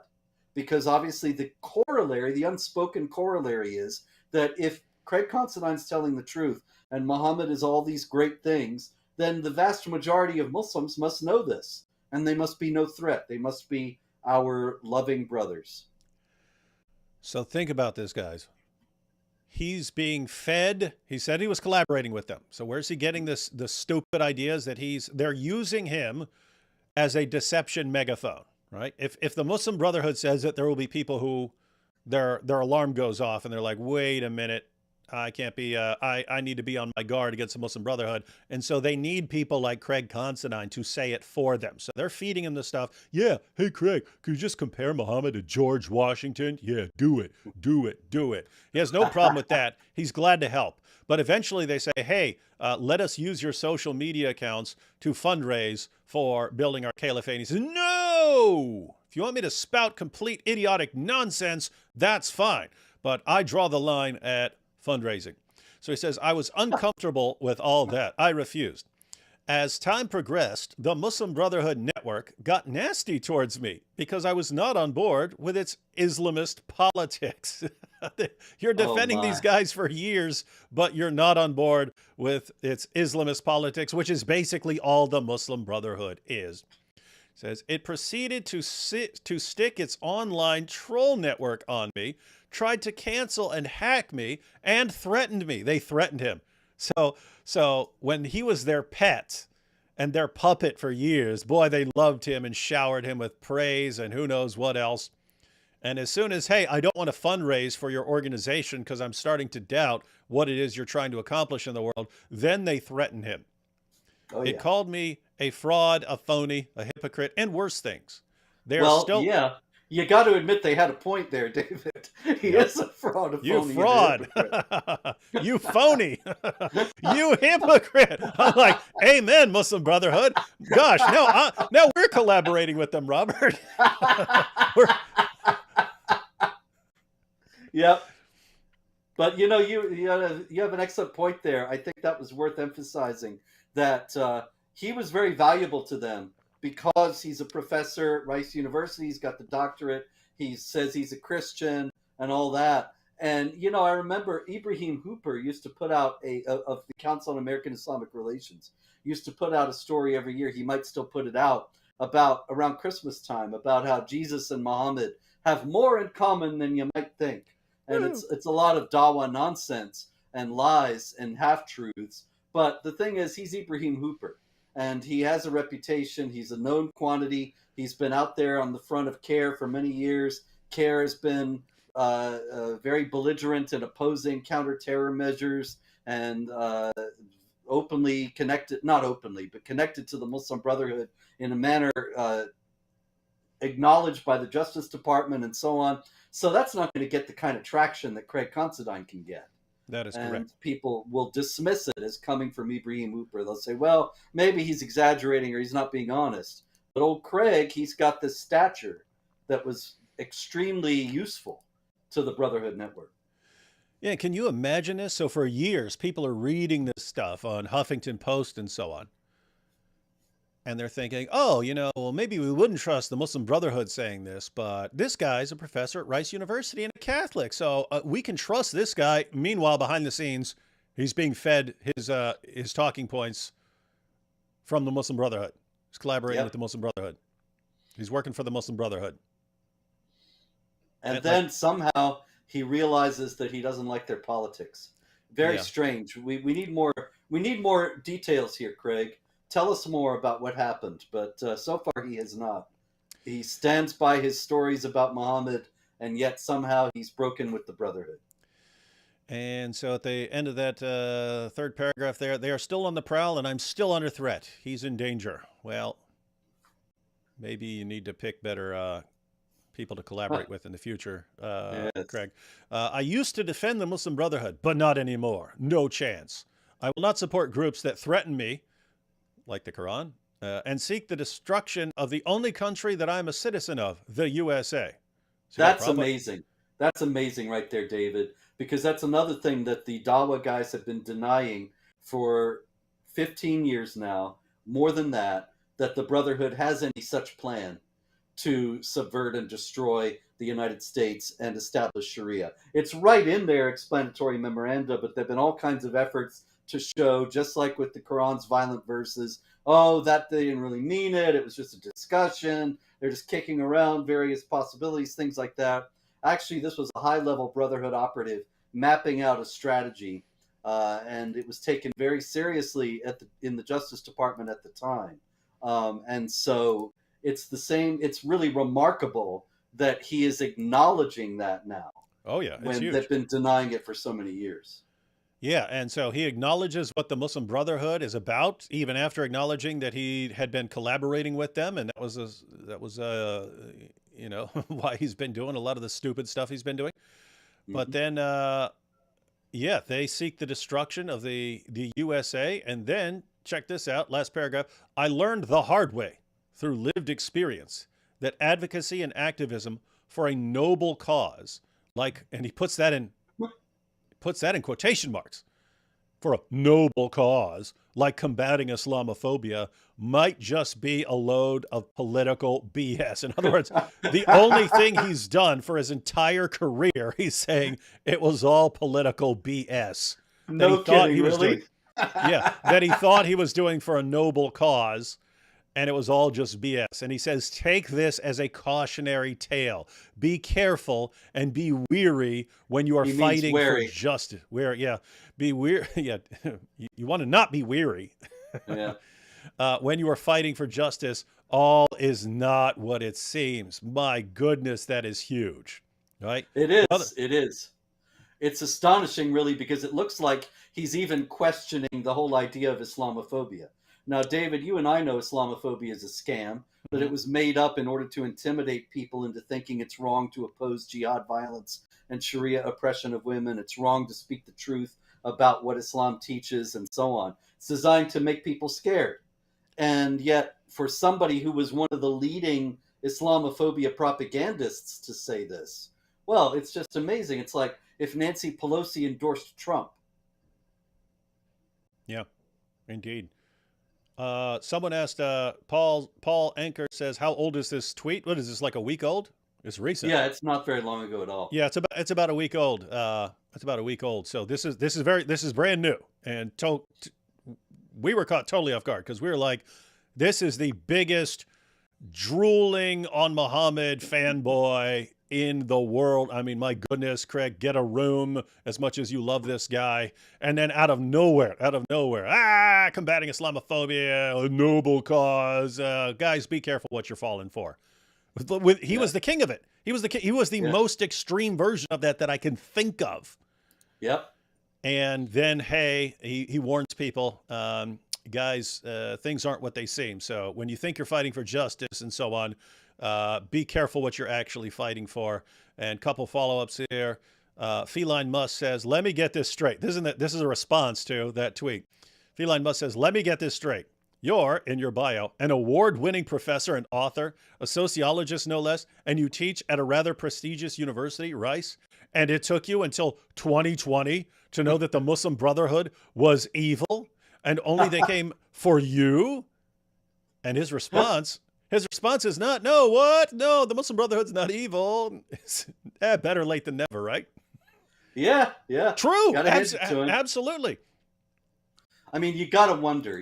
Because obviously the corollary, the unspoken corollary is that if Craig Considine's telling the truth and Muhammad is all these great things, then the vast majority of Muslims must know this, and they must be no threat. They must be our loving brothers.
So think about this, guys. He's being fed. He said he was collaborating with them. So where's he getting the stupid ideas that they're using him as a deception megaphone, right? If the Muslim Brotherhood says that, there will be people who their alarm goes off and they're like, wait a minute, I can't be, I need to be on my guard against the Muslim Brotherhood. And so they need people like Craig Considine to say it for them. So they're feeding him the stuff. Yeah, hey, Craig, could you just compare Muhammad to George Washington? Yeah, do it. He has no problem with that. He's glad to help. But eventually they say, hey, let us use your social media accounts to fundraise for building our caliphate. And he says, no! If you want me to spout complete idiotic nonsense, that's fine. But I draw the line at fundraising. So he says, I was uncomfortable with all that. I refused. As time progressed, the Muslim Brotherhood network got nasty towards me because I was not on board with its Islamist politics. You're defending these guys for years, but you're not on board with its Islamist politics, which is basically all the Muslim Brotherhood is. Says, it proceeded to stick its online troll network on me, tried to cancel and hack me, and threatened me. They threatened him. So when he was their pet and their puppet for years, boy, they loved him and showered him with praise and who knows what else. And as soon as, hey, I don't want to fundraise for your organization because I'm starting to doubt what it is you're trying to accomplish in the world, then they threatened him. Oh, yeah. It called me a fraud, a phony, a hypocrite, and worse things.
Yeah. You got to admit they had a point there, David. He
Yep.
is a fraud, a phony,
You
and a
fraud.
hypocrite.
You phony. You hypocrite. I'm like, amen, Muslim Brotherhood. Gosh, now we're collaborating with them, Robert. We're,
Yep. But you know, you have an excellent point there. I think that was worth emphasizing that he was very valuable to them because he's a professor at Rice University. He's got the doctorate. He says he's a Christian and all that. And you know, I remember Ibrahim Hooper used to put out of the Council on American Islamic Relations used to put out a story every year. He might still put it out about around Christmas time about how Jesus and Muhammad have more in common than you might think. And it's a lot of dawa nonsense and lies and half truths. But the thing is, he's Ibrahim Hooper, and he has a reputation. He's a known quantity. He's been out there on the front of CARE for many years. CARE has been very belligerent in opposing counterterror measures and openly connected, not openly, but connected to the Muslim Brotherhood in a manner acknowledged by the Justice Department and so on. So that's not going to get the kind of traction that Craig Considine can get.
that is
And
correct.
people will dismiss it as coming from Ibrahim Hooper. They'll say, well, maybe he's exaggerating or he's not being honest. But old Craig, he's got this stature that was extremely useful to the Brotherhood Network.
Yeah, can you imagine this? So for years, people are reading this stuff on Huffington Post and so on. And they're thinking, oh, well, maybe we wouldn't trust the Muslim Brotherhood saying this, but this guy's a professor at Rice University and a Catholic, so we can trust this guy. Meanwhile, behind the scenes, he's being fed his talking points from the Muslim Brotherhood. He's collaborating with the Muslim Brotherhood. He's working for the Muslim Brotherhood.
And then somehow he realizes that he doesn't like their politics. Very strange. We need more details here, Craig. Tell us more about what happened, but so far he has not. He stands by his stories about Muhammad, and yet somehow he's broken with the Brotherhood.
And so at the end of that third paragraph there, they are still on the prowl and I'm still under threat. He's in danger. Well, maybe you need to pick better people to collaborate with in the future,
Yes.
Craig. I used to defend the Muslim Brotherhood, but not anymore. No chance. I will not support groups that threaten me, like the Quran, and seek the destruction of the only country that I'm a citizen of, the USA. See
That's amazing. That's amazing right there, David, because that's another thing that the Dawa guys have been denying for 15 years now, more than that the Brotherhood has any such plan to subvert and destroy the United States and establish Sharia. It's right in their explanatory memoranda, but there have been all kinds of efforts to show, just like with the Quran's violent verses, that they didn't really mean it. It was just a discussion. They're just kicking around various possibilities, things like that. Actually, this was a high-level Brotherhood operative mapping out a strategy, and it was taken very seriously in the Justice Department at the time. And so it's the same. It's really remarkable that he is acknowledging that now.
Oh, yeah, it's
when
huge.
they've been denying it for so many years.
Yeah, and so he acknowledges what the Muslim Brotherhood is about, even after acknowledging that he had been collaborating with them, and that was why he's been doing a lot of the stupid stuff he's been doing.
Mm-hmm.
But then, they seek the destruction of the USA, and then check this out, last paragraph. I learned the hard way through lived experience that advocacy and activism for a noble cause, and he puts that in quotation marks, for a noble cause, like combating Islamophobia, might just be a load of political BS. In other words, the only thing he's done for his entire career, he's saying it was all political BS.
No kidding, really?
That he thought he was doing for a noble cause, and it was all just BS. And he says, take this as a cautionary tale. Be careful and be weary when you are fighting for justice. Be weary. Yeah, you want to not be weary.
Yeah.
When you are fighting for justice, all is not what it seems. My goodness, that is huge. Right?
It is. It is. It's astonishing, really, because it looks like he's even questioning the whole idea of Islamophobia. Now, David, you and I know Islamophobia is a scam. that it was made up in order to intimidate people into thinking it's wrong to oppose jihad violence and Sharia oppression of women. It's wrong to speak the truth about what Islam teaches and so on. It's designed to make people scared. And yet, for somebody who was one of the leading Islamophobia propagandists to say this, well, it's just amazing. It's like if Nancy Pelosi endorsed Trump.
Yeah, indeed. Someone asked, Paul Anchor says, how old is this tweet? What is this, like a week old? It's recent.
Yeah, it's not very long ago at all.
Yeah, it's about a week old. It's about a week old. So this is brand new, and we were caught totally off guard because we were like, this is the biggest drooling on Muhammad fanboy in the world. I mean, my goodness, Craig, get a room as much as you love this guy. And then out of nowhere, combating Islamophobia, a noble cause. Guys, be careful what you're falling for. He was the king of it. He was the most extreme version of that I can think of.
Yep.
And then, hey, he warns people, guys, things aren't what they seem. So when you think you're fighting for justice and so on, be careful what you're actually fighting for. And couple follow-ups here. Feline Musk says, let me get this straight. This is a response to that tweet. Feline Musk says, let me get this straight. You're, in your bio, an award-winning professor and author, a sociologist no less, and you teach at a rather prestigious university, Rice, and it took you until 2020 to know that the Muslim Brotherhood was evil, and only they came for you? And his response is not, no, the Muslim Brotherhood's not evil. Better late than never, right?
Yeah.
True.
Absolutely.
Absolutely.
I mean, you got to wonder,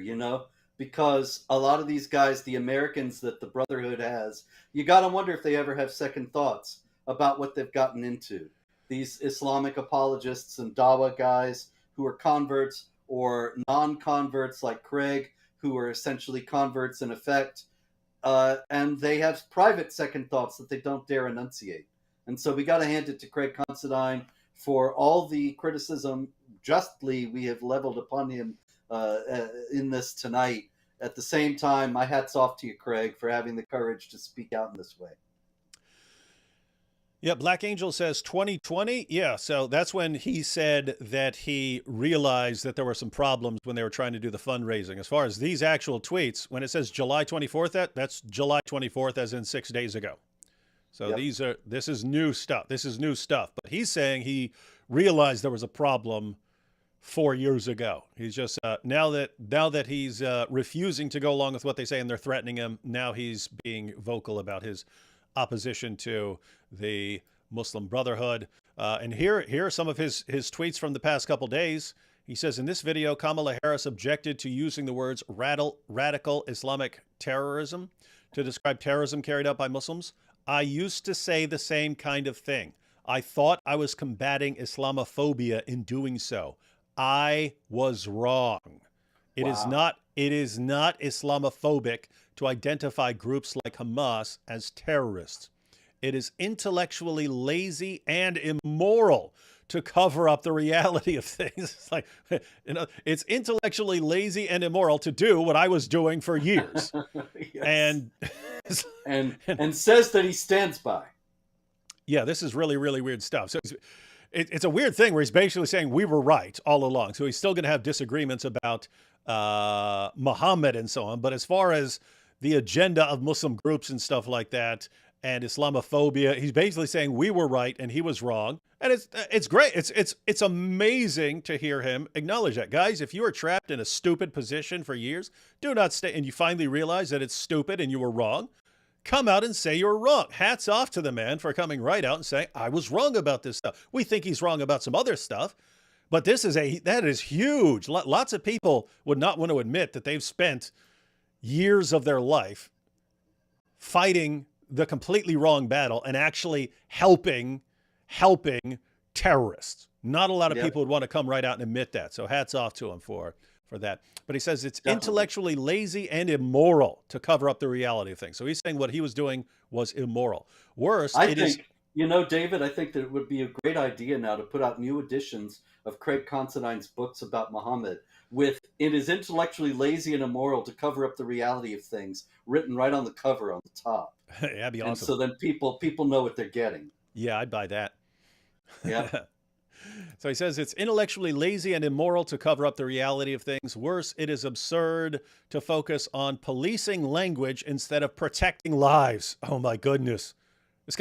because a lot of these guys, the Americans that the Brotherhood has, you got to wonder if they ever have second thoughts about what they've gotten into. These Islamic apologists and Dawah guys who are converts or non-converts like Craig, who are essentially converts in effect, and they have private second thoughts that they don't dare enunciate. And so we got to hand it to Craig Considine for all the criticism justly we have leveled upon him in this tonight. At the same time, my hat's off to you, Craig, for having the courage to speak out in this way.
Yeah, Black Angel says 2020. Yeah, so that's when he said that he realized that there were some problems when they were trying to do the fundraising. As far as these actual tweets, when it says July 24th, that's July 24th, as in 6 days ago. So this is new stuff. But he's saying he realized there was a problem 4 years ago. He's just now that he's refusing to go along with what they say and they're threatening him, now he's being vocal about his opposition to the Muslim Brotherhood. And here are some of his tweets from the past couple days. He says, in this video, Kamala Harris objected to using the words radical Islamic terrorism to describe terrorism carried out by Muslims. I used to say the same kind of thing. I thought I was combating Islamophobia in doing so. I was wrong. It is not Islamophobic to identify groups like Hamas as terrorists. It is intellectually lazy and immoral to cover up the reality of things. It's like, it's intellectually lazy and immoral to do what I was doing for years.
Yes. and says that he stands by.
Yeah, this is really, really weird stuff. So it's a weird thing where he's basically saying we were right all along. So he's still going to have disagreements about Muhammad and so on. But as far as the agenda of Muslim groups and stuff like that and Islamophobia, he's basically saying we were right and he was wrong. And it's great. It's amazing to hear him acknowledge that. Guys, if you are trapped in a stupid position for years, do not stay, and you finally realize that it's stupid and you were wrong, come out and say you're wrong. Hats off to the man for coming right out and saying, I was wrong about this stuff. We think he's wrong about some other stuff, but that is huge. Lots of people would not want to admit that they've spent years of their life fighting the completely wrong battle and actually helping terrorists. Not a lot of people would want to come right out and admit that. So hats off to him for that. But he says it's intellectually lazy and immoral to cover up the reality of things. So he's saying what he was doing was immoral. Worse,
David, I think that it would be a great idea now to put out new editions of Craig Considine's books about Muhammad with It is intellectually lazy and immoral to cover up the reality of things, written right on the cover on the top.
That'd be awesome.
And so then people know what they're getting.
Yeah, I'd buy that.
Yeah.
So he says it's intellectually lazy and immoral to cover up the reality of things. Worse, it is absurd to focus on policing language instead of protecting lives. Oh my goodness. This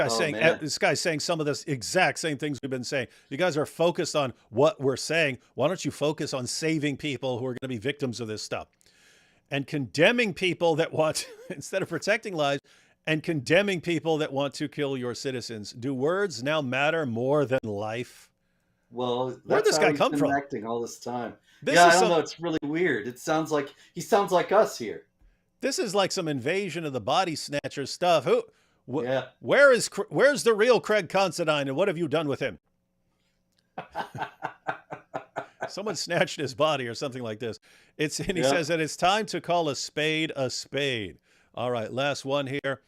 guy's saying some of the exact same things we've been saying. You guys are focused on what we're saying. Why don't you focus on saving people who are going to be victims of this stuff and condemning people that want, instead of protecting lives, and condemning people that want to kill your citizens? Do words now matter more than life?
Well,
where'd this guy come from?
Acting all this time. I don't know. It's really weird. It sounds like he sounds like us here.
This is like some Invasion of the Body Snatchers stuff.
Yeah.
Where's the real Craig Considine, and what have you done with him? Someone snatched his body or something like this. He says that it's time to call a spade a spade. All right, last one here.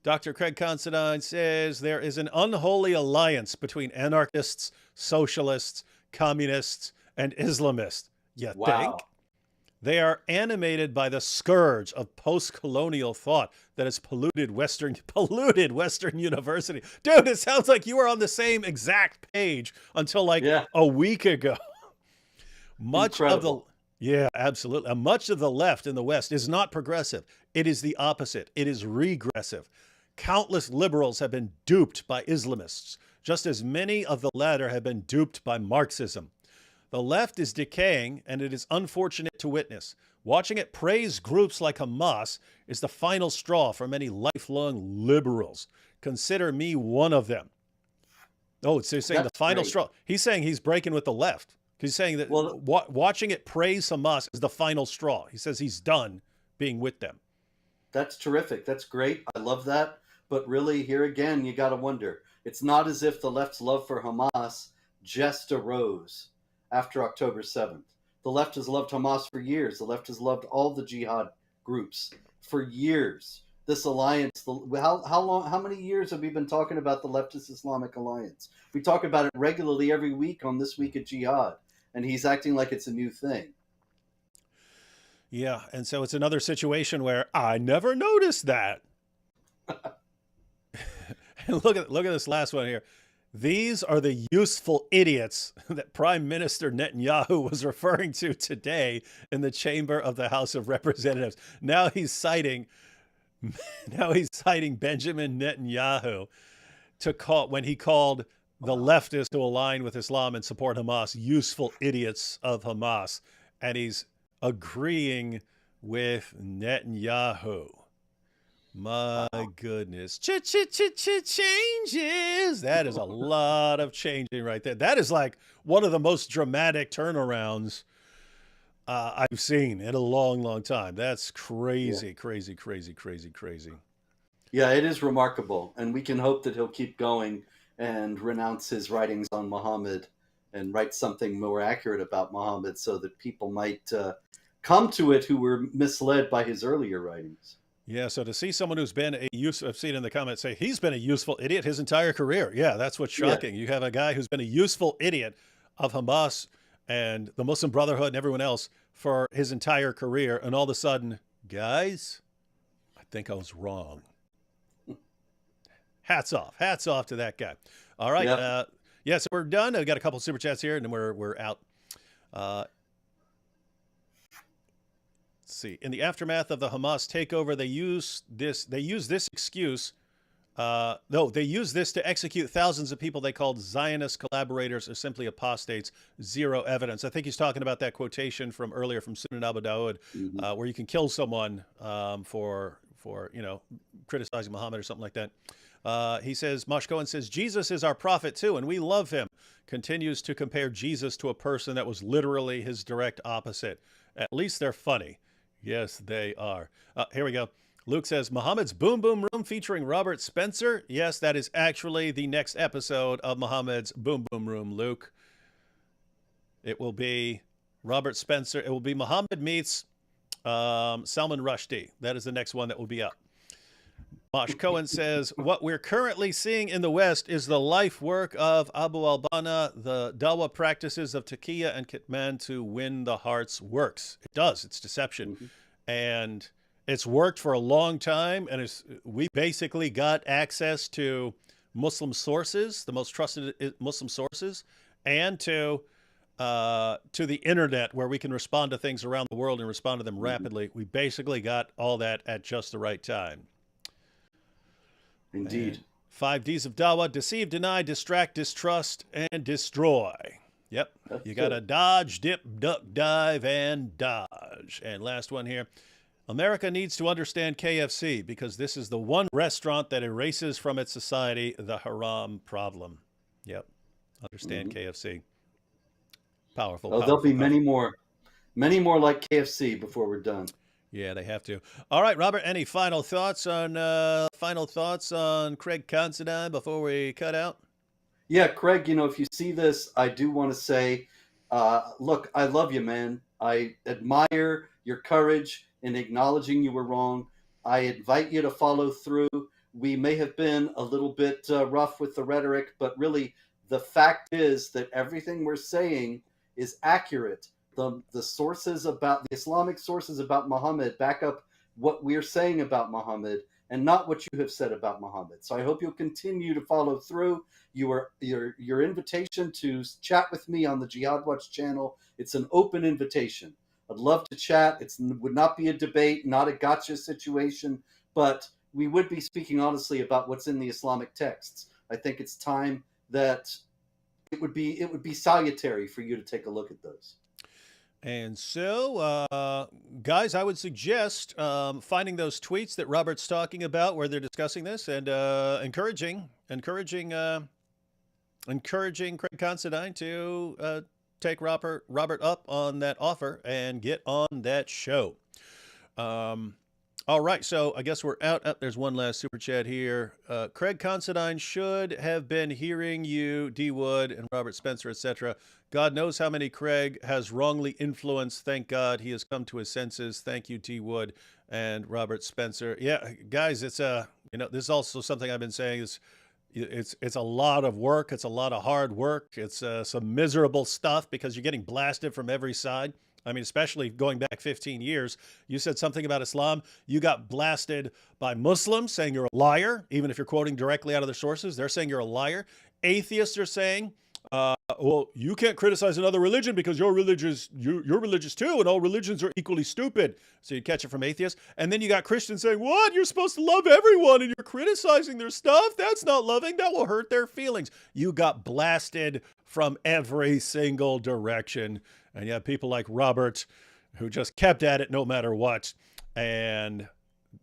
Dr. Craig Considine says there is an unholy alliance between anarchists, socialists, communists, and Islamists. You think? They are animated by the scourge of post-colonial thought that has polluted Western university. Dude, it sounds like you were on the same exact page until a week ago. Yeah, absolutely. Much of the left in the West is not progressive. It is the opposite. It is regressive. Countless liberals have been duped by Islamists, just as many of the latter have been duped by Marxism. The left is decaying, and it is unfortunate to witness. Watching it praise groups like Hamas is the final straw for many lifelong liberals. Consider me one of them. Oh, so he's saying the final straw. He's saying he's breaking with the left. He's saying that watching it praise Hamas is the final straw. He says he's done being with them.
That's terrific. That's great. I love that. But really, here again, you got to wonder. It's not as if the left's love for Hamas just arose after October 7th. The left has loved Hamas for years. The left has loved all the jihad groups for years. This alliance, how many years have we been talking about the leftist Islamic alliance? We talk about it regularly every week on This Week at Jihad, and he's acting like it's a new thing.
Yeah, and so it's another situation where I never noticed that. And look at this last one here. These are the useful idiots that Prime Minister Netanyahu was referring to today in the chamber of the House of Representatives. Now he's citing Benjamin Netanyahu when he called the leftists who align with Islam and support Hamas useful idiots of Hamas, and he's agreeing with Netanyahu. My goodness. Changes. That is a lot of changing right there. That is like one of the most dramatic turnarounds I've seen in a long, long time. That's crazy, crazy, crazy, crazy, crazy.
Yeah, it is remarkable. And we can hope that he'll keep going and renounce his writings on Muhammad and write something more accurate about Muhammad so that people might come to it who were misled by his earlier writings.
Yeah, so to see someone who's been I've seen in the comments say he's been a useful idiot his entire career. Yeah, that's what's shocking. Yeah. You have a guy who's been a useful idiot of Hamas and the Muslim Brotherhood and everyone else for his entire career. And all of a sudden, guys, I think I was wrong. Hats off to that guy. All right. So we're done. I've got a couple of super chats here and then we're out. Let's see. In the aftermath of the Hamas takeover, they use this excuse. They use this to execute thousands of people they called Zionist collaborators or simply apostates. Zero evidence. I think he's talking about that quotation from earlier from Sunan Abu Dawud, where you can kill someone for criticizing Muhammad or something like that. He says, Mosh Cohen says, Jesus is our prophet too, and we love him. Continues to compare Jesus to a person that was literally his direct opposite. At least they're funny. Yes, they are. Here we go. Luke says, Muhammad's Boom Boom Room featuring Robert Spencer. Yes, that is actually the next episode of Muhammad's Boom Boom Room, Luke. It will be Robert Spencer. It will be Muhammad meets Salman Rushdie. That is the next one that will be up. Mosh Cohen says, what we're currently seeing in the West is the life work of Abu al-Banna, the Dawa practices of Taqiyya and Kitman to win the hearts works. It does. It's deception.
Mhm.
And it's worked for a long time. And we basically got access to Muslim sources, the most trusted Muslim sources, and to the internet where we can respond to things around the world and respond to them rapidly. We basically got all that at just the right time.
Indeed.
And 5 Ds of Dawa: deceive, deny, distract, distrust, and destroy. Yep.
That's
You got to
good.
dodge, dip, duck, dive, and dodge. And last one here. America needs to understand KFC because this is the one restaurant that erases from its society the haram problem. Yep. Understand KFC. Powerful.
Oh, there'll be many more like KFC before we're done.
Yeah, they have to. All right, Robert. Any final thoughts on Craig Considine before we cut out?
Yeah, Craig. If you see this, I do want to say, look, I love you, man. I admire your courage in acknowledging you were wrong. I invite you to follow through. We may have been a little bit rough with the rhetoric, but really, the fact is that everything we're saying is accurate. The sources about the Islamic sources about Muhammad back up what we're saying about Muhammad and not what you have said about Muhammad. So I hope you'll continue to follow through. Your invitation to chat with me on the Jihad Watch channel, it's an open invitation. I'd love to chat. It would not be a debate, not a gotcha situation, but we would be speaking honestly about what's in the Islamic texts. I think it's time that it would be salutary for you to take a look at those.
And so, guys, I would suggest finding those tweets that Robert's talking about where they're discussing this and encouraging Craig Considine to take Robert up on that offer and get on that show. All right, so I guess we're out. There's one last super chat here. Craig Considine should have been hearing you, D. Wood, and Robert Spencer, etc. God knows how many Craig has wrongly influenced. Thank God he has come to his senses. Thank you, D. Wood and Robert Spencer. Yeah, guys, it's this is also something I've been saying is it's a lot of work. It's a lot of hard work. It's some miserable stuff because you're getting blasted from every side. I mean, especially going back 15 years, you said something about Islam. You got blasted by Muslims saying you're a liar, even if you're quoting directly out of their sources. They're saying you're a liar. Atheists are saying, well, you can't criticize another religion because you're religious too, and all religions are equally stupid. So you catch it from atheists. And then you got Christians saying, what? You're supposed to love everyone, and you're criticizing their stuff? That's not loving. That will hurt their feelings. You got blasted from every single direction. And you have people like Robert who just kept at it no matter what. And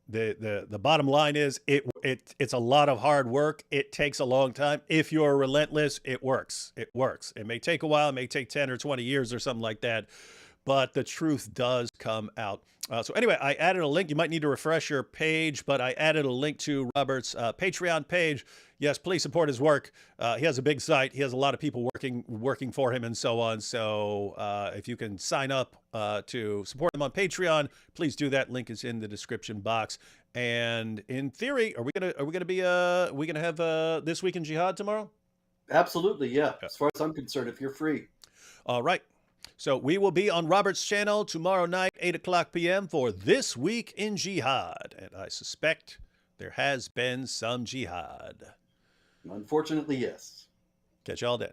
the bottom line is it's a lot of hard work. It takes a long time. If you're relentless, it works. It works. It may take a while. It may take 10 or 20 years or something like that. But the truth does come out. So anyway, I added a link. You might need to refresh your page, but I added a link to Robert's Patreon page. Yes, please support his work. He has a big site. He has a lot of people working for him and so on. So if you can sign up to support him on Patreon, please do that. Link is in the description box. And in theory, are we gonna have This Week in Jihad tomorrow?
Absolutely, yeah. As far as I'm concerned, if you're free.
All right. So we will be on Robert's channel tomorrow night, 8:00 p.m. for This Week in Jihad. And I suspect there has been some jihad.
Unfortunately, yes.
Catch y'all then.